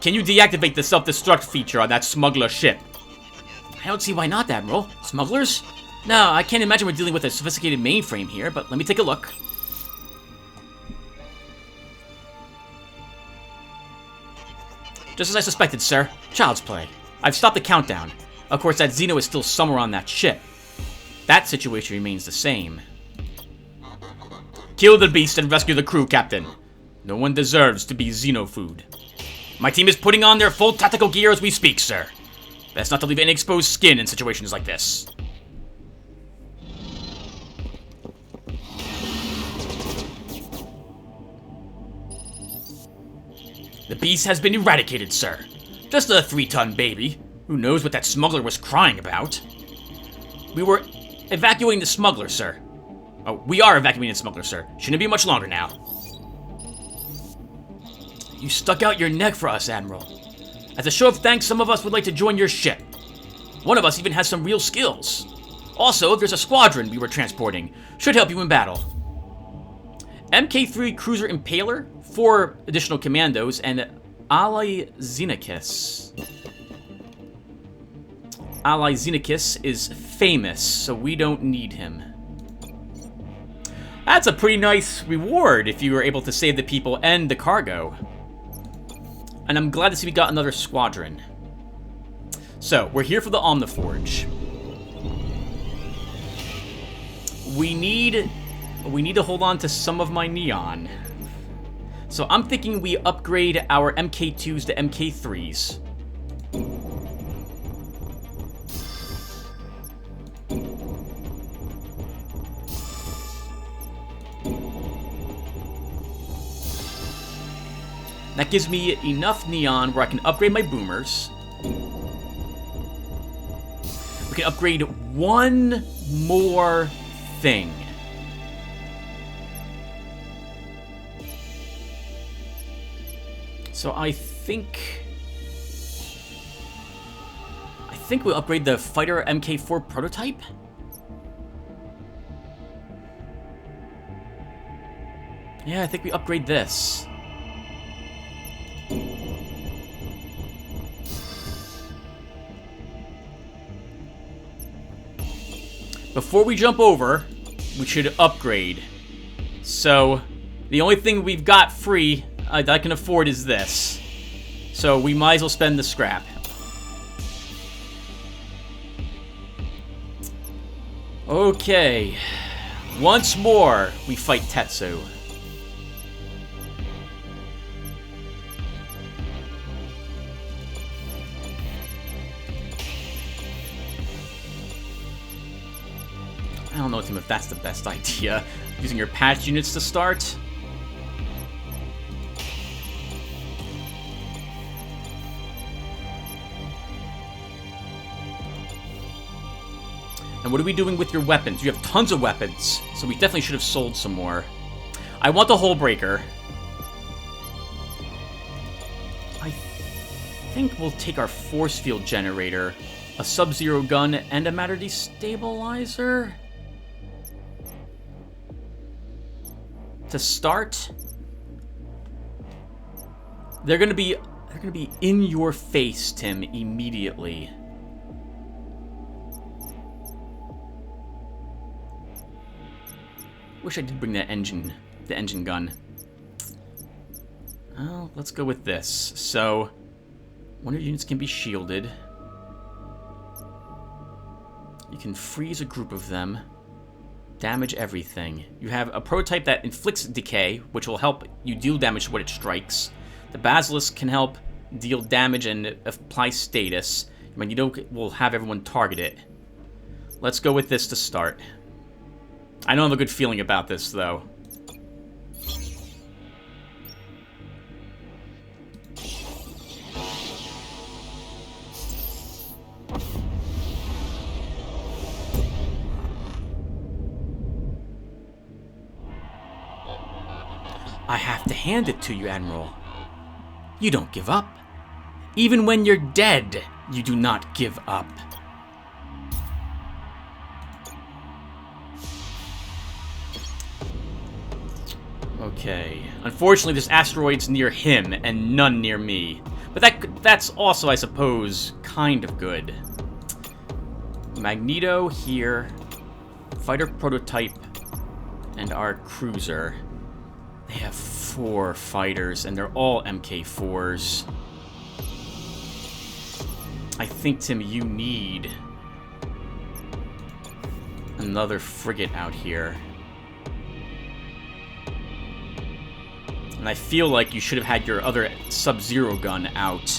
Can you deactivate the self-destruct feature on that smuggler ship? I don't see why not, Admiral. Smugglers? No, I can't imagine we're dealing with a sophisticated mainframe here, but let me take a look. Just as I suspected, sir. Child's play. I've stopped the countdown. Of course, that Xeno is still somewhere on that ship. That situation remains the same. Kill the beast and rescue the crew, Captain. No one deserves to be Xeno food. My team is putting on their full tactical gear as we speak, sir. Best not to leave any exposed skin in situations like this. The beast has been eradicated, sir. Just a 3-ton baby. Who knows what that smuggler was crying about? We were evacuating the smuggler, sir. Oh, we are evacuating the smuggler, sir. Shouldn't be much longer now. You stuck out your neck for us, Admiral. As a show of thanks, some of us would like to join your ship. One of us even has some real skills. Also, there's a squadron we were transporting. Should help you in battle. MK3 Cruiser Impaler, 4 additional commandos, and Ally Xenakis. Ally Xenakis is famous, so we don't need him. That's a pretty nice reward if you were able to save the people and the cargo. And I'm glad to see we got another squadron. So, we're here for the Omniforge. We need to hold on to some of my neon. So I'm thinking we upgrade our MK2s to MK3s. That gives me enough neon where I can upgrade my boomers. We can upgrade one more thing. So I think we'll upgrade the Fighter MK4 prototype. Yeah, I think we upgrade this. Before we jump over, we should upgrade. So, the only thing we've got free that I can afford is this. So, we might as well spend the scrap. Okay. Once more, we fight Tetsu. I don't know, Tim, if that's the best idea. Using your patch units to start. And what are we doing with your weapons? You have tons of weapons, so we definitely should have sold some more. I want the Hull Breaker. I think we'll take our force field generator, a Sub-Zero gun, and a matter destabilizer. To start, they're gonna be in your face, Tim, immediately. Wish I did bring the engine gun. Oh, let's go with this. So, one of your units can be shielded. You can freeze a group of them. Damage everything. You have a prototype that inflicts decay, which will help you deal damage when it strikes. The Basilisk can help deal damage and apply status. When you don't, will have everyone target it. Let's go with this to start. I don't have a good feeling about this, though. I have to hand it to you, Admiral. You don't give up. Even when you're dead, you do not give up. Okay. Unfortunately, this asteroid's near him and none near me. But that's also, I suppose, kind of good. Magneto here. Fighter prototype. And our cruiser. They have 4 fighters, and they're all MK4s. I think, Tim, you need another frigate out here. And I feel like you should have had your other Sub-Zero gun out.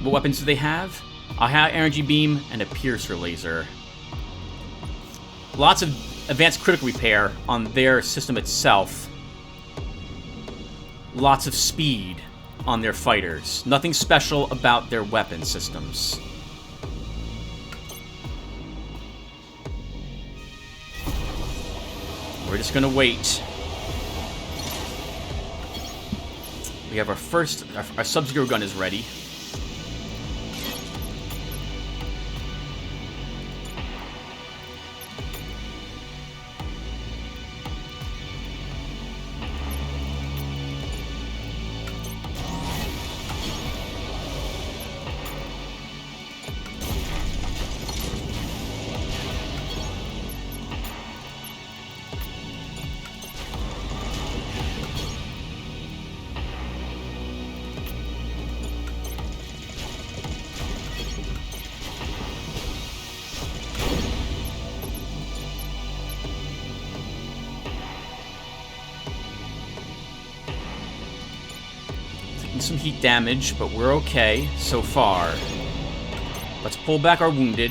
What weapons do they have? A high energy beam and a piercer laser. Lots of advanced critical repair on their system itself. Lots of speed on their fighters. Nothing special about their weapon systems. We're just gonna wait. We have our Sub-Zero gun is ready. Some heat damage, but we're okay so far. Let's pull back our wounded.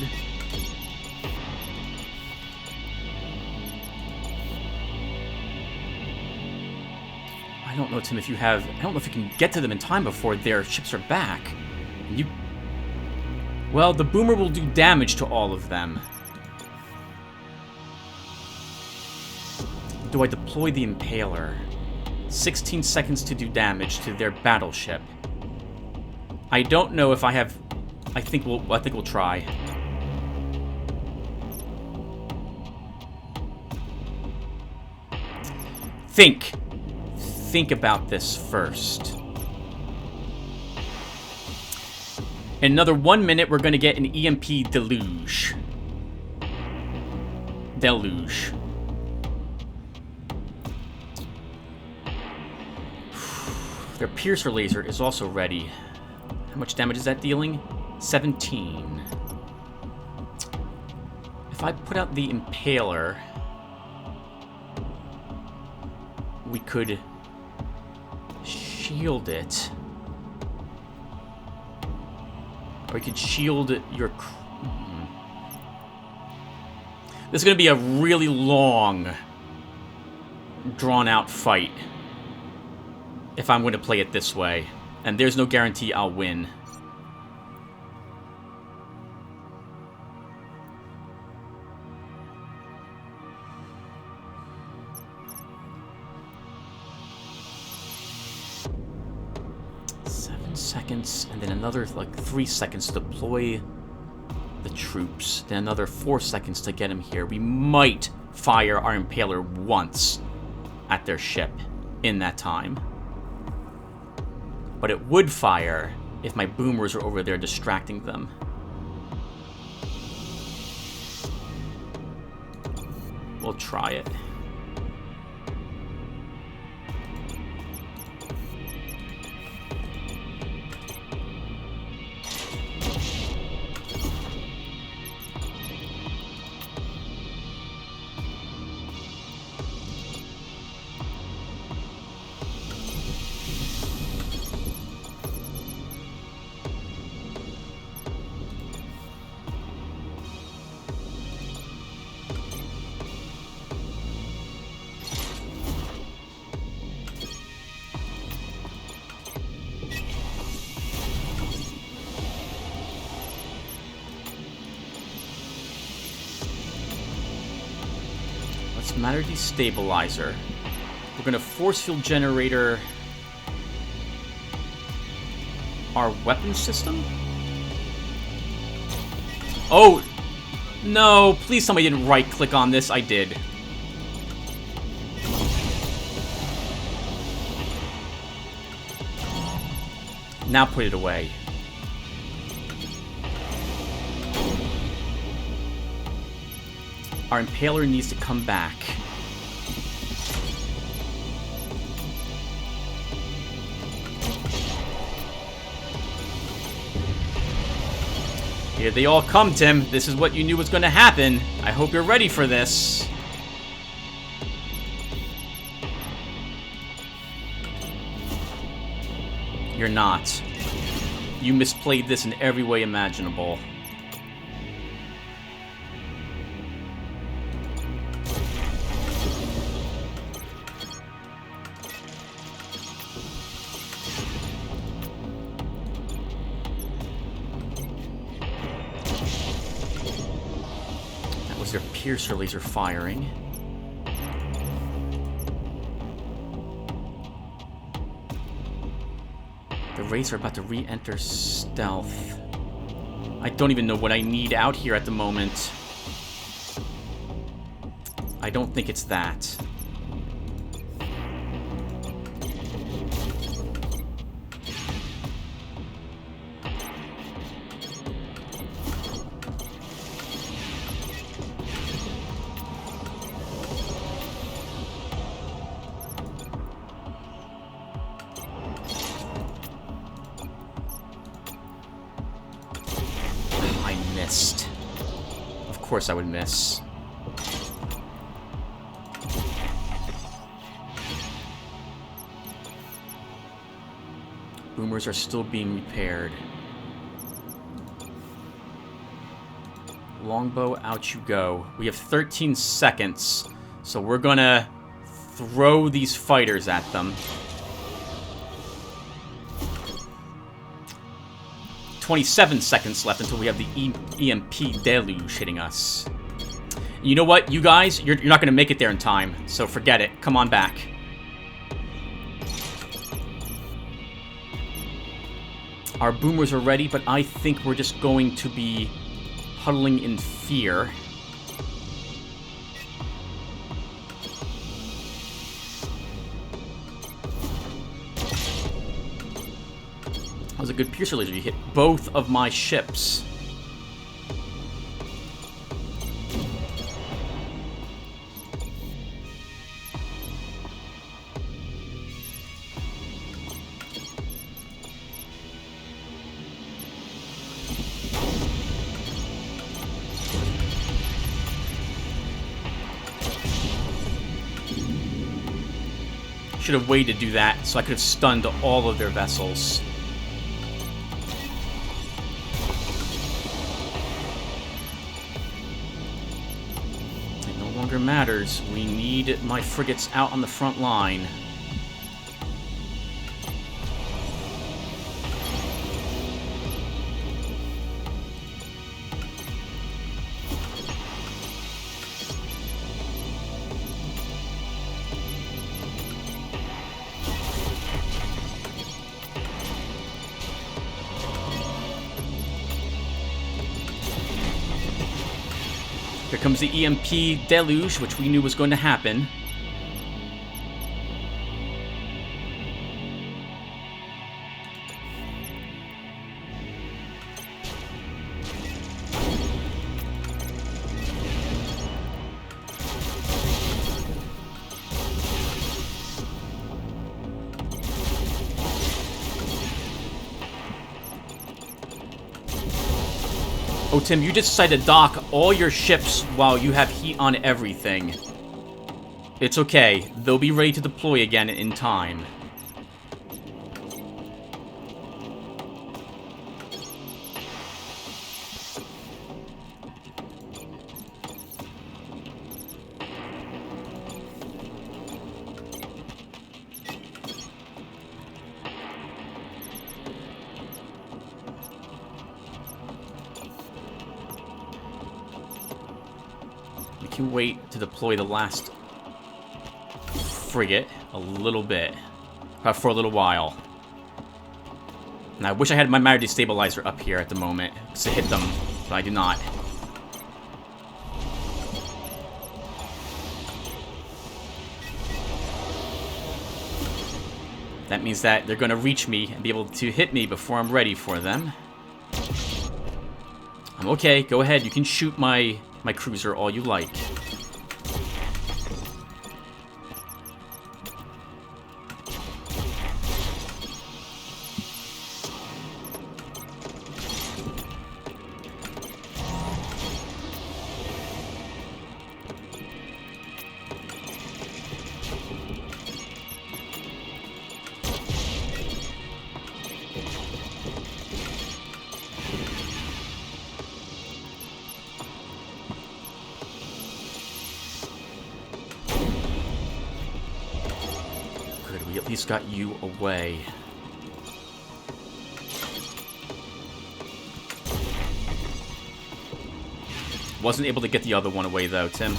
I don't know, Tim, if you have... I don't know if you can get to them in time before their ships are back. Well, the boomer will do damage to all of them. Do I deploy the Impaler? 16 seconds to do damage to their battleship. I don't know if I have... I think we'll try. Think about this first. In another 1 minute, we're going to get an EMP deluge. Their piercer laser is also ready. How much damage is that dealing? 17. If I put out the Impaler, we could shield it. Or we could shield your... This is going to be a really long, drawn-out fight. If I'm going to play it this way. And there's no guarantee I'll win. Seconds, and then another, 3 seconds to deploy the troops. Then another 4 seconds to get them here. We might fire our Impaler once at their ship in that time. But it would fire if my boomers are over there distracting them. We'll try it. Matter destabilizer. We're gonna force field generator our weapon system? Oh! No, please somebody didn't right-click on this. I did. Now put it away. Our Impaler needs to come back. Here they all come, Tim. This is what you knew was going to happen. I hope you're ready for this. You're not. You misplayed this in every way imaginable. That was their piercer laser firing. The Wraiths are about to re-enter stealth. I don't even know what I need out here at the moment. I don't think it's that. Missed. Of course I would miss. Boomers are still being repaired. Longbow, out you go. We have 13 seconds, so we're gonna throw these fighters at them. 27 seconds left until we have the EMP deluge hitting us. You know what, you guys? You're not going to make it there in time, so forget it. Come on back. Our boomers are ready, but I think we're just going to be huddling in fear. That was a good piercer laser. You hit both of my ships. Should have waited to do that, so I could have stunned all of their vessels. It no longer matters. We need my frigates out on the front line. Here comes the EMP deluge, which we knew was going to happen. Oh, Tim, you just decided to dock all your ships while you have heat on everything. It's okay. They'll be ready to deploy again in time. We can wait to deploy the last frigate a little bit, for a little while. And I wish I had my matter destabilizer up here at the moment to hit them, but I do not. That means that they're going to reach me and be able to hit me before I'm ready for them. I'm okay. Go ahead. You can shoot my cruiser all you like. We at least got you away. Wasn't able to get the other one away, though, Tim.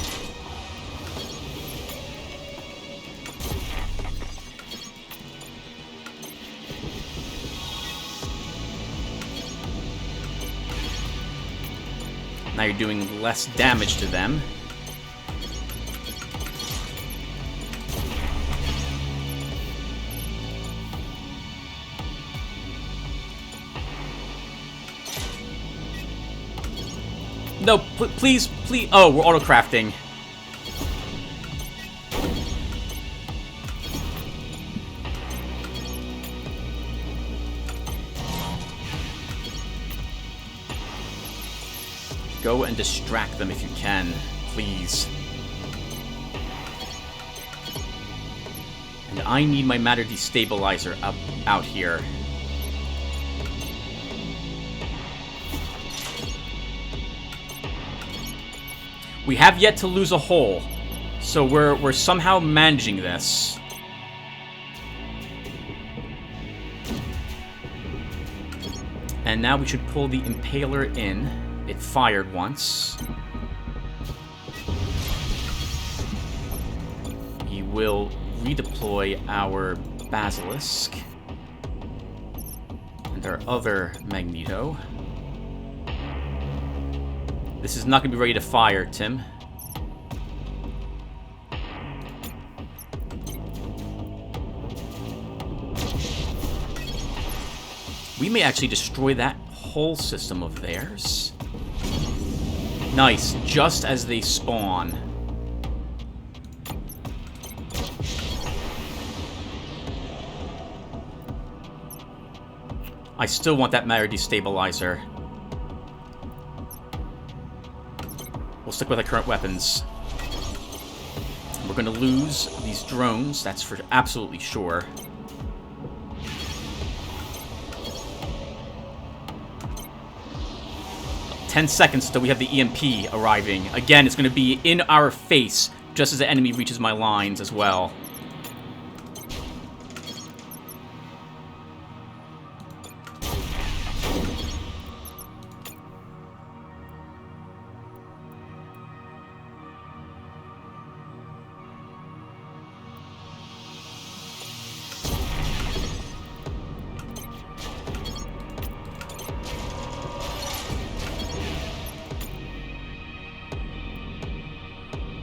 Now you're doing less damage to them. No, please, please. Oh, we're auto-crafting. Go and distract them if you can, please. And I need my matter destabilizer out here. We have yet to lose a hole, so we're somehow managing this. And now we should pull the Impaler in. It fired once. We will redeploy our Basilisk and our other Magneto. This is not going to be ready to fire, Tim. We may actually destroy that whole system of theirs. Nice, just as they spawn. I still want that matter destabilizer. We'll stick with our current weapons. We're going to lose these drones, that's for absolutely sure. "10 seconds until we have the EMP arriving. Again, it's going to be in our face, just as the enemy reaches my lines as well.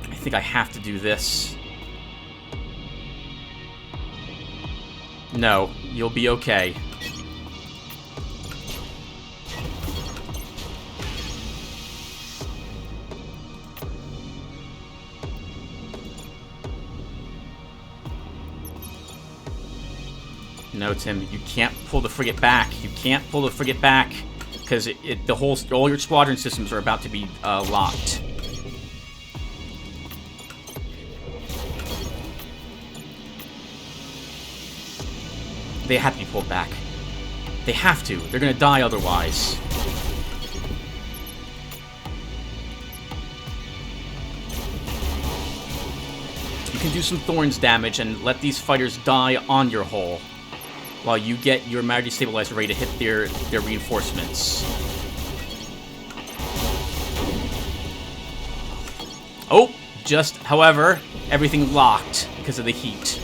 I think I have to do this. No, you'll be okay. No, Tim, you can't pull the frigate back. You can't pull the frigate back because all your squadron systems are about to be locked. They have to be pulled back. They have to. They're gonna die otherwise. You can do some Thorns damage and let these fighters die on your hull while you get your matter destabilizer ready to hit their reinforcements. Oh, however, everything locked because of the heat.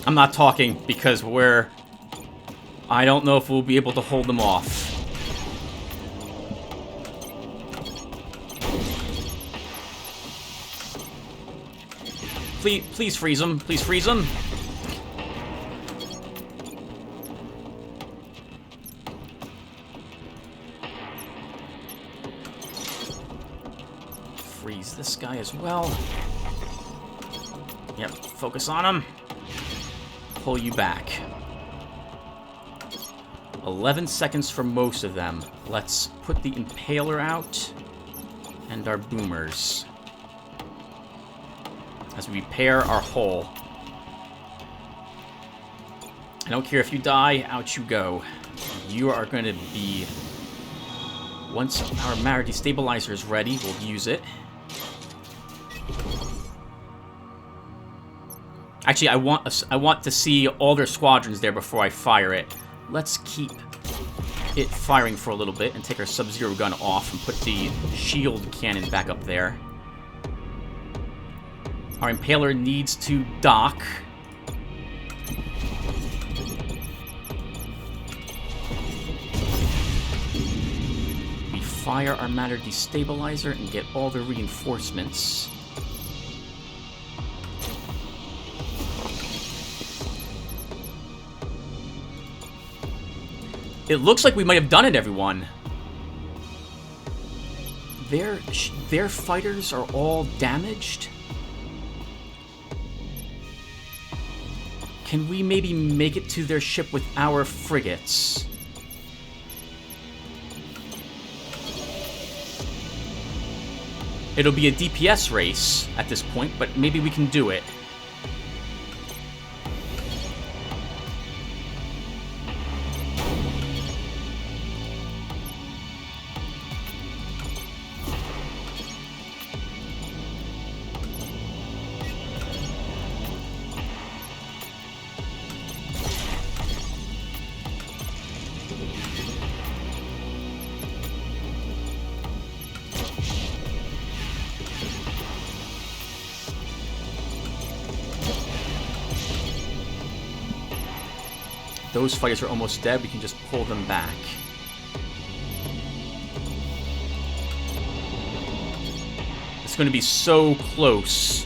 I'm not talking because we're... I don't know if we'll be able to hold them off. Please freeze them. Please freeze them. Freeze this guy as well. Yep, focus on him. Pull you back. 11 seconds for most of them. Let's put the Impaler out and our boomers as we repair our hull. I don't care if you die, out you go. You are going to be... Once our Mara destabilizer is ready, we'll use it. Actually, I want to see all their squadrons there before I fire it. Let's keep it firing for a little bit and take our Sub-Zero gun off and put the shield cannon back up there. Our Impaler needs to dock. We fire our Matter Destabilizer and get all the reinforcements. It looks like we might have done it, everyone. Their fighters are all damaged. Can we maybe make it to their ship with our frigates? It'll be a DPS race at this point, but maybe we can do it. Those fighters are almost dead. We can just pull them back. It's going to be so close.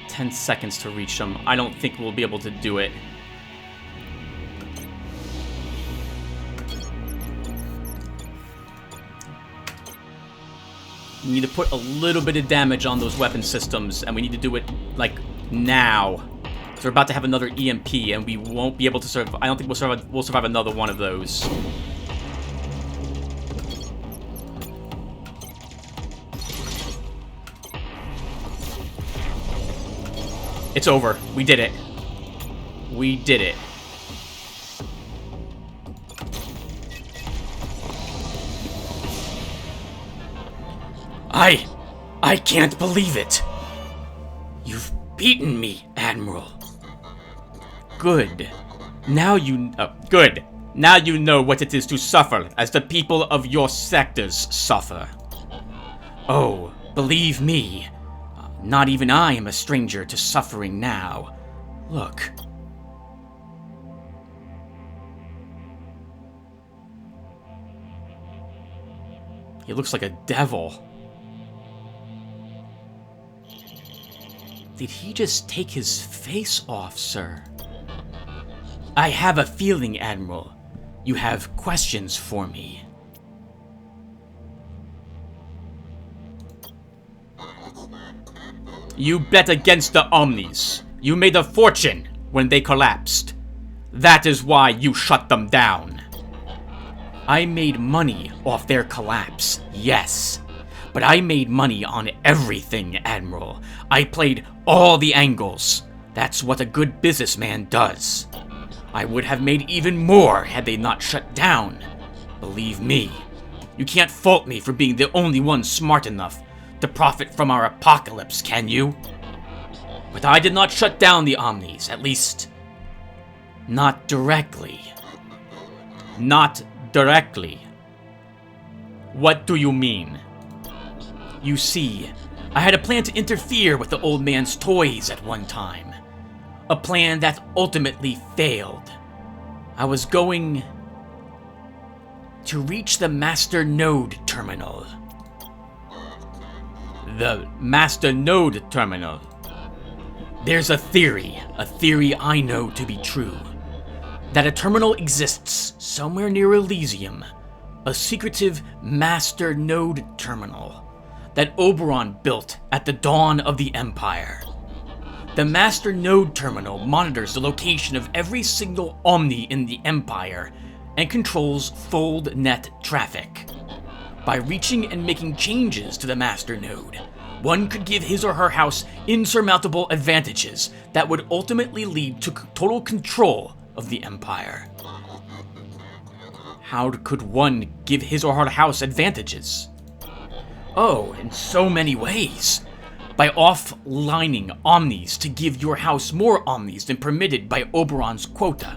"10 seconds to reach them. I don't think we'll be able to do it. We need to put a little bit of damage on those weapon systems, and we need to do it, like, now. So we're about to have another EMP, and we won't be able to survive. I don't think we'll survive another one of those. It's over. We did it. We did it. I can't believe it. You've beaten me, Admiral. Good. Now you know what it is to suffer as the people of your sectors suffer. Oh, believe me, not even I am a stranger to suffering now. Look. He looks like a devil. Did he just take his face off, sir? I have a feeling, Admiral, you have questions for me. You bet against the Omnis. You made a fortune when they collapsed. That is why you shut them down. I made money off their collapse, yes. But I made money on everything, Admiral. I played all the angles. That's what a good businessman does. I would have made even more had they not shut down. Believe me, you can't fault me for being the only one smart enough to profit from our apocalypse, can you? But I did not shut down the Omnis, at least not directly. Not directly. What do you mean? You see, I had a plan to interfere with the old man's toys at one time. A plan that ultimately failed. I was going to reach the Master Node Terminal. The Master Node Terminal. There's a theory I know to be true, that a terminal exists somewhere near Elysium, a secretive Master Node Terminal that Oberon built at the dawn of the Empire. The Master Node Terminal monitors the location of every single Omni in the Empire and controls fold net traffic. By reaching and making changes to the Master Node, one could give his or her house insurmountable advantages that would ultimately lead to total control of the Empire. How could one give his or her house advantages? Oh, in so many ways. By offlining Omnis to give your house more Omnis than permitted by Oberon's quota.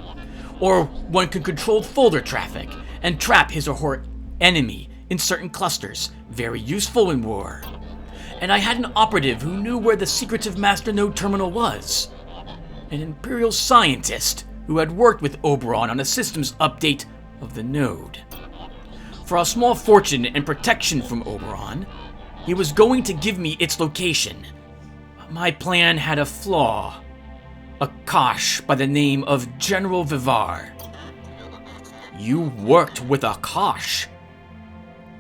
Or one could control folder traffic and trap his or her enemy in certain clusters, very useful in war. And I had an operative who knew where the secretive Master Node Terminal was. An Imperial scientist who had worked with Oberon on a systems update of the node. For a small fortune and protection from Oberon, he was going to give me its location. My plan had a flaw. A Kosh by the name of General Vivar. You worked with a Kosh,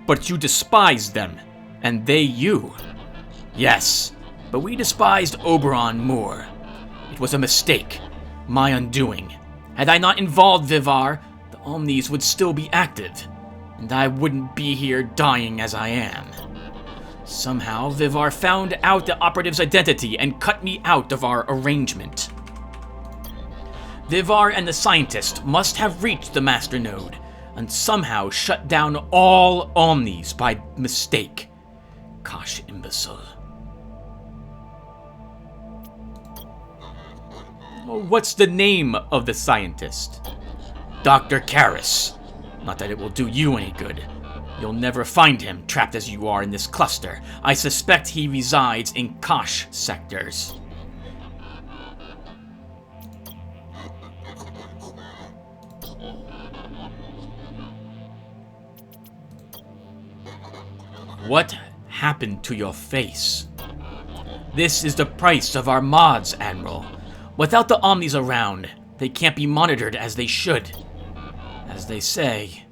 but you despised them, and they you. Yes, but we despised Oberon more. It was a mistake, my undoing. Had I not involved Vivar, the Omnis would still be active, and I wouldn't be here dying as I am. Somehow, Vivar found out the operative's identity and cut me out of our arrangement. Vivar and the scientist must have reached the Master Node, and somehow shut down all Omnis by mistake. Gosh, imbecile. What's the name of the scientist? Dr. Karras. Not that it will do you any good. You'll never find him, trapped as you are in this cluster. I suspect he resides in Kosh sectors. What happened to your face? This is the price of our mods, Admiral. Without the Omnis around, they can't be monitored as they should. As they say,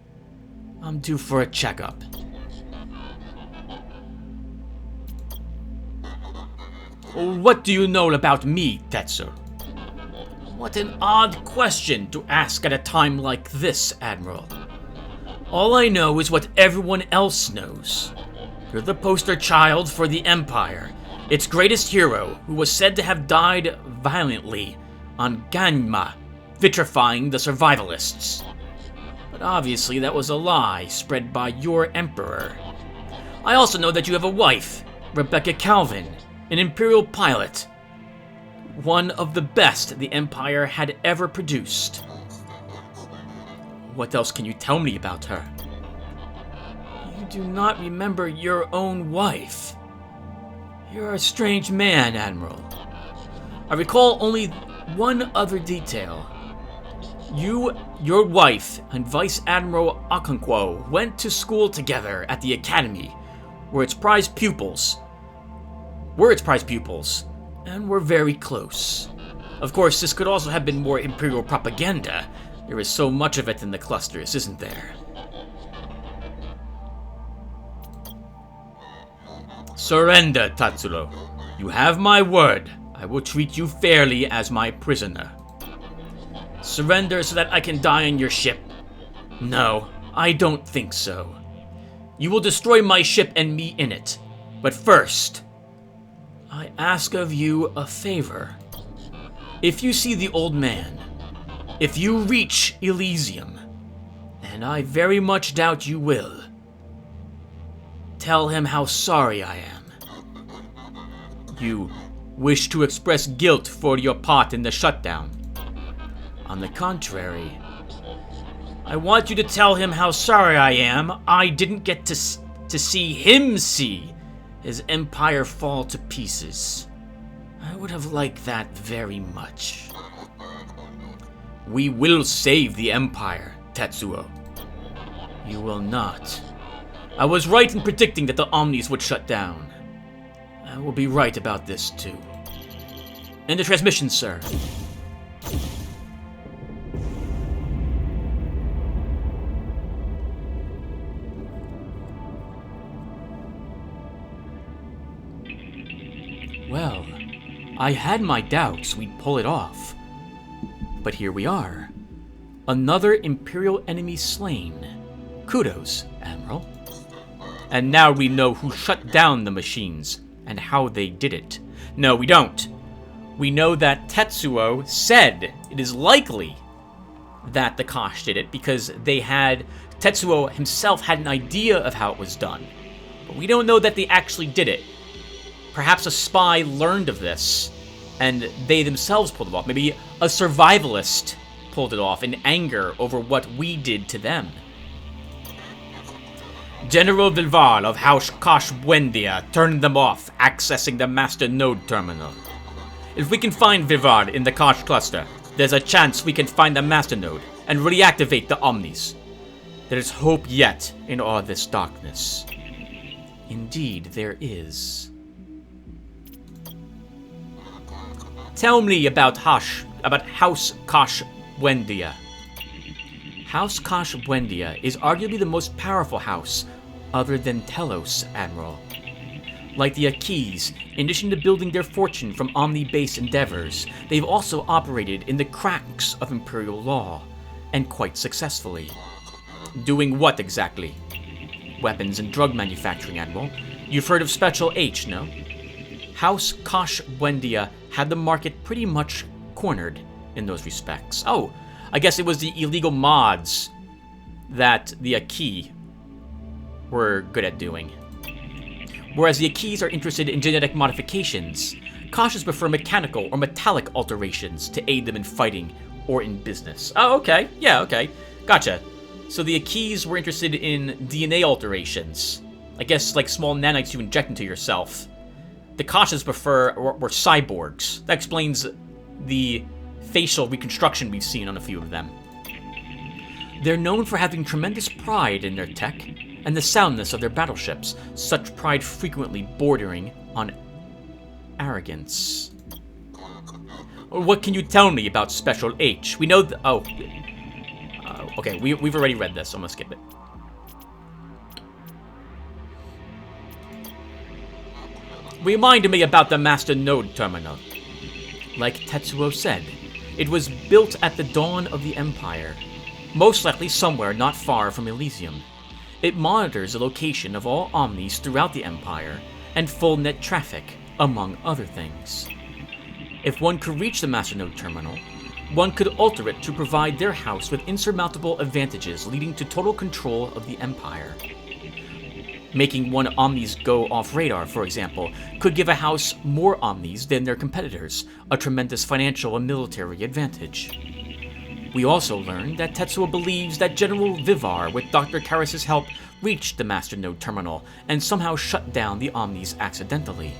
I'm due for a checkup. What do you know about me, Tetsu? What an odd question to ask at a time like this, Admiral. All I know is what everyone else knows. You're the poster child for the Empire, its greatest hero, who was said to have died violently on Ganma, vitrifying the survivalists. But obviously that was a lie spread by your Emperor. I also know that you have a wife, Rebecca Calvin, an Imperial pilot, one of the best the Empire had ever produced. What else can you tell me about her? You do not remember your own wife. You're a strange man, Admiral. I recall only one other detail. You, your wife, and Vice Admiral Okonkwo went to school together at the Academy, were its prized pupils, and were very close. Of course, this could also have been more Imperial propaganda. There is so much of it in the clusters, isn't there? Surrender, Tatsuro. You have my word. I will treat you fairly as my prisoner. Surrender so that I can die on your ship. No, I don't think so. You will destroy my ship and me in it. But first, I ask of you a favor. If you see the old man, if you reach Elysium, and I very much doubt you will, tell him how sorry I am. You wish to express guilt for your part in the shutdown. On the contrary, I want you to tell him how sorry I am I didn't get to see him see his empire fall to pieces. I would have liked that very much. We will save the empire, Tetsuo. You will not. I was right in predicting that the Omnis would shut down. I will be right about this too. End the transmission, sir. Well, I had my doubts we'd pull it off. But here we are. Another Imperial enemy slain. Kudos, Admiral. And now we know who shut down the machines and how they did it. No, we don't. We know that Tetsuo said it is likely that the Kosh did it because Tetsuo himself had an idea of how it was done. But we don't know that they actually did it. Perhaps a spy learned of this, and they themselves pulled it off. Maybe a survivalist pulled it off in anger over what we did to them. General Vilval of House Kosh Buendia turned them off, accessing the Master Node Terminal. If we can find Vilval in the Kosh cluster, there's a chance we can find the Master Node and reactivate the Omnis. There is hope yet in all this darkness. Indeed, there is. Tell me about House Kosh Buendia. House Kosh Buendia is arguably the most powerful house other than Telos, Admiral. Like the Akis, in addition to building their fortune from Omni-based endeavors, they've also operated in the cracks of Imperial law, and quite successfully. Doing what exactly? Weapons and drug manufacturing, Admiral. You've heard of Special H, no? House Kosh Buendia had the market pretty much cornered in those respects. Oh, I guess it was the illegal mods that the Aki were good at doing. Whereas the Akis are interested in genetic modifications, Koshes prefer mechanical or metallic alterations to aid them in fighting or in business. Oh, okay. Yeah, okay. Gotcha. So the Akis were interested in DNA alterations. I guess like small nanites you inject into yourself. The Koshes were cyborgs. That explains the facial reconstruction we've seen on a few of them. They're known for having tremendous pride in their tech and the soundness of their battleships, such pride frequently bordering on arrogance. What can you tell me about Special H? We know okay, we've already read this, so I'm gonna skip it. Remind me about the Master Node Terminal. Like Tetsuo said, it was built at the dawn of the Empire, most likely somewhere not far from Elysium. It monitors the location of all Omnis throughout the Empire and full net traffic, among other things. If one could reach the Master Node Terminal, one could alter it to provide their house with insurmountable advantages leading to total control of the Empire. Making one Omnis go off radar, for example, could give a house more Omnis than their competitors, a tremendous financial and military advantage. We also learned that Tetsuo believes that General Vivar, with Dr. Karras' help, reached the Master Node Terminal and somehow shut down the Omnis accidentally.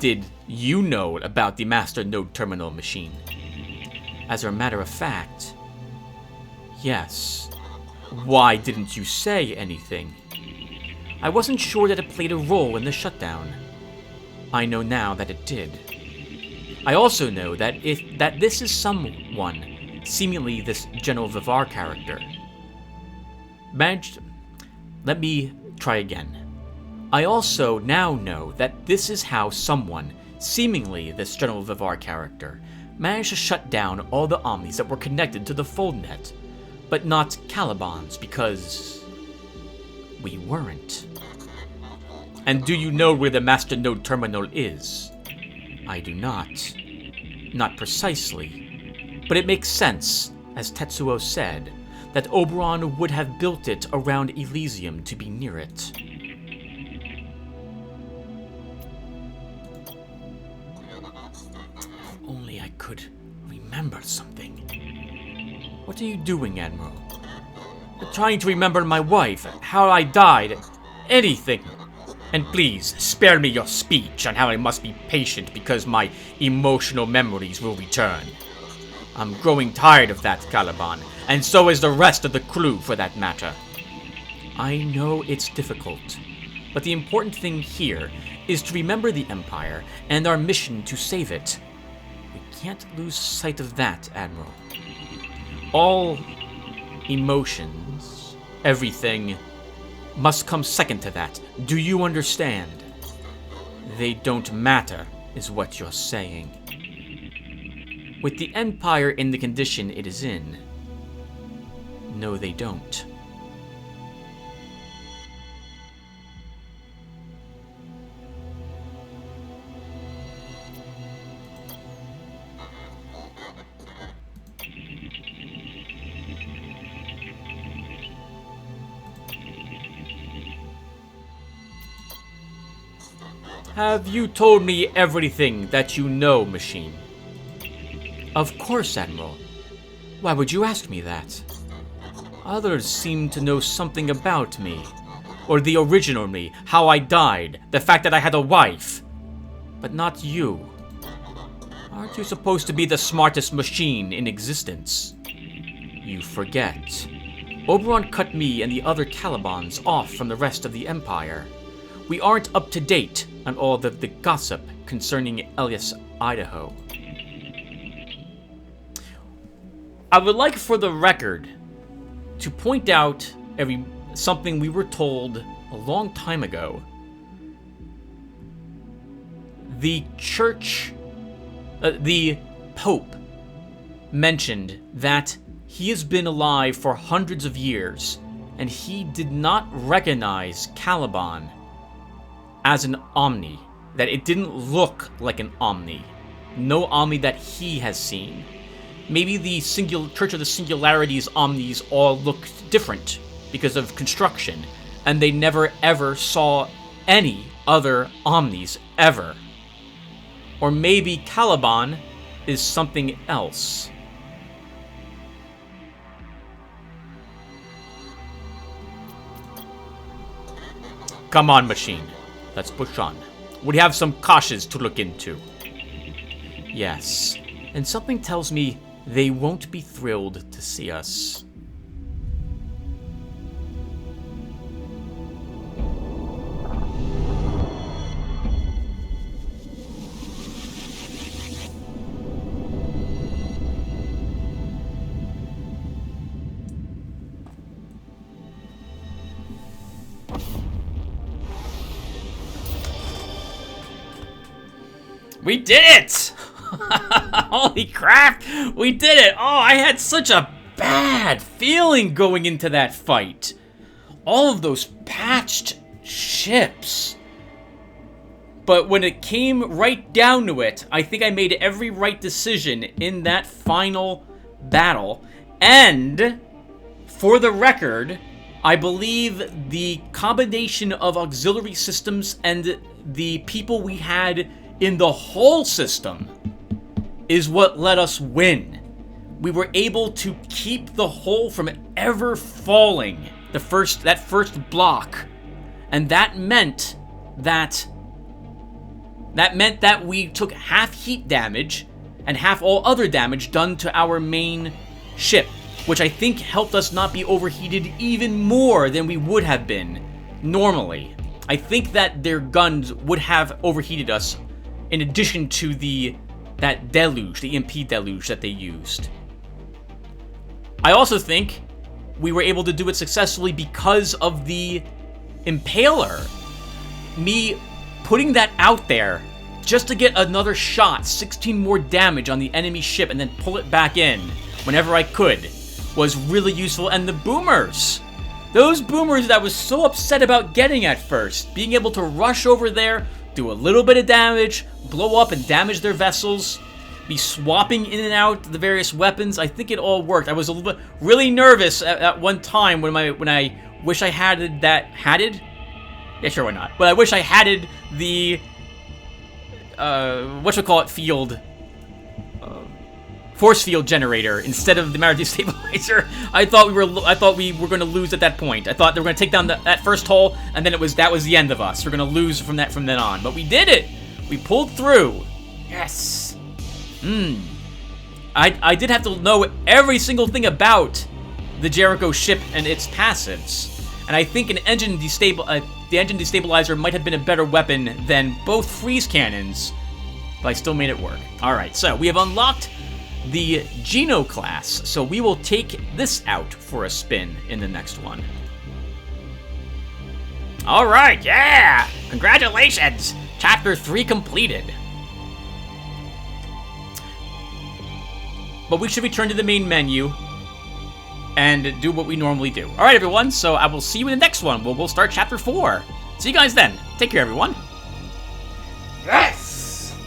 Did you know about the Master Node Terminal machine? As a matter of fact, yes. Why didn't you say anything? I wasn't sure that it played a role in the shutdown. I know now that it did. I also know that this is someone, seemingly this General Vivar character. Let me try again. I also now know that this is how someone, seemingly this General Vivar character, managed to shut down all the Omnis that were connected to the Foldnet, but not Caliban's because we weren't. And do you know where the Master Node Terminal is? I do not. Not precisely. But it makes sense, as Tetsuo said, that Oberon would have built it around Elysium to be near it. If only I could remember something. What are you doing, Admiral? I'm trying to remember my wife, how I died, anything. And please, spare me your speech on how I must be patient because my emotional memories will return. I'm growing tired of that, Caliban, and so is the rest of the crew for that matter. I know it's difficult, but the important thing here is to remember the Empire and our mission to save it. We can't lose sight of that, Admiral. All emotions, everything, must come second to that. Do you understand? They don't matter, is what you're saying. With the Empire in the condition it is in, no, they don't. Have you told me everything that you know, Machine? Of course, Admiral. Why would you ask me that? Others seem to know something about me. Or the original me, how I died, the fact that I had a wife. But not you. Aren't you supposed to be the smartest machine in existence? You forget. Oberon cut me and the other Calibans off from the rest of the Empire. We aren't up to date on all the gossip concerning Elias, Idaho. I would like for the record to point out something we were told a long time ago. The church, the Pope, mentioned that he has been alive for hundreds of years, and he did not recognize Caliban as an Omni, that it didn't look like an Omni. No Omni that he has seen. Maybe the Church of the Singularity's Omnis all looked different because of construction, and they never ever saw any other Omnis ever. Or maybe Caliban is something else. Come on, Machine. Let's push on. We have some caches to look into. Yes, and something tells me they won't be thrilled to see us. We did it! Holy crap! We did it! Oh, I had such a bad feeling going into that fight. All of those patched ships. But when it came right down to it, I think I made every right decision in that final battle. And, for the record, I believe the combination of auxiliary systems and the people we had in the whole system is what let us win. We were able to keep the hull from ever falling, that first block, and that meant that we took half heat damage and half all other damage done to our main ship, which I think helped us not be overheated even more than we would have been normally. I think that their guns would have overheated us in addition to that deluge, the EMP deluge that they used. I also think we were able to do it successfully because of the Impaler. Me putting that out there just to get another shot, 16 more damage on the enemy ship, and then pull it back in whenever I could, was really useful. And the boomers! Those boomers that I was so upset about getting at first, being able to rush over there, do a little bit of damage, blow up and damage their vessels, be swapping in and out the various weapons. I think it all worked. I was a little bit really nervous at one time when I wish I had that hatted. Yeah, sure, why not? But I wish I hatted the field force field generator instead of the matter destabilizer, I thought we were going to lose at that point. I thought they were going to take down that first hull, and then that was the end of us. We're going to lose from then on. But we did it. We pulled through. Yes. I did have to know every single thing about the Jericho ship and its passives, and I think the engine destabilizer might have been a better weapon than both freeze cannons, but I still made it work. All right, so we have unlocked the Geno class, so we will take this out for a spin in the next one. All right, yeah! Congratulations! Chapter 3 completed. But we should return to the main menu and do what we normally do. All right, everyone, so I will see you in the next one. We'll start Chapter 4. See you guys then. Take care, everyone.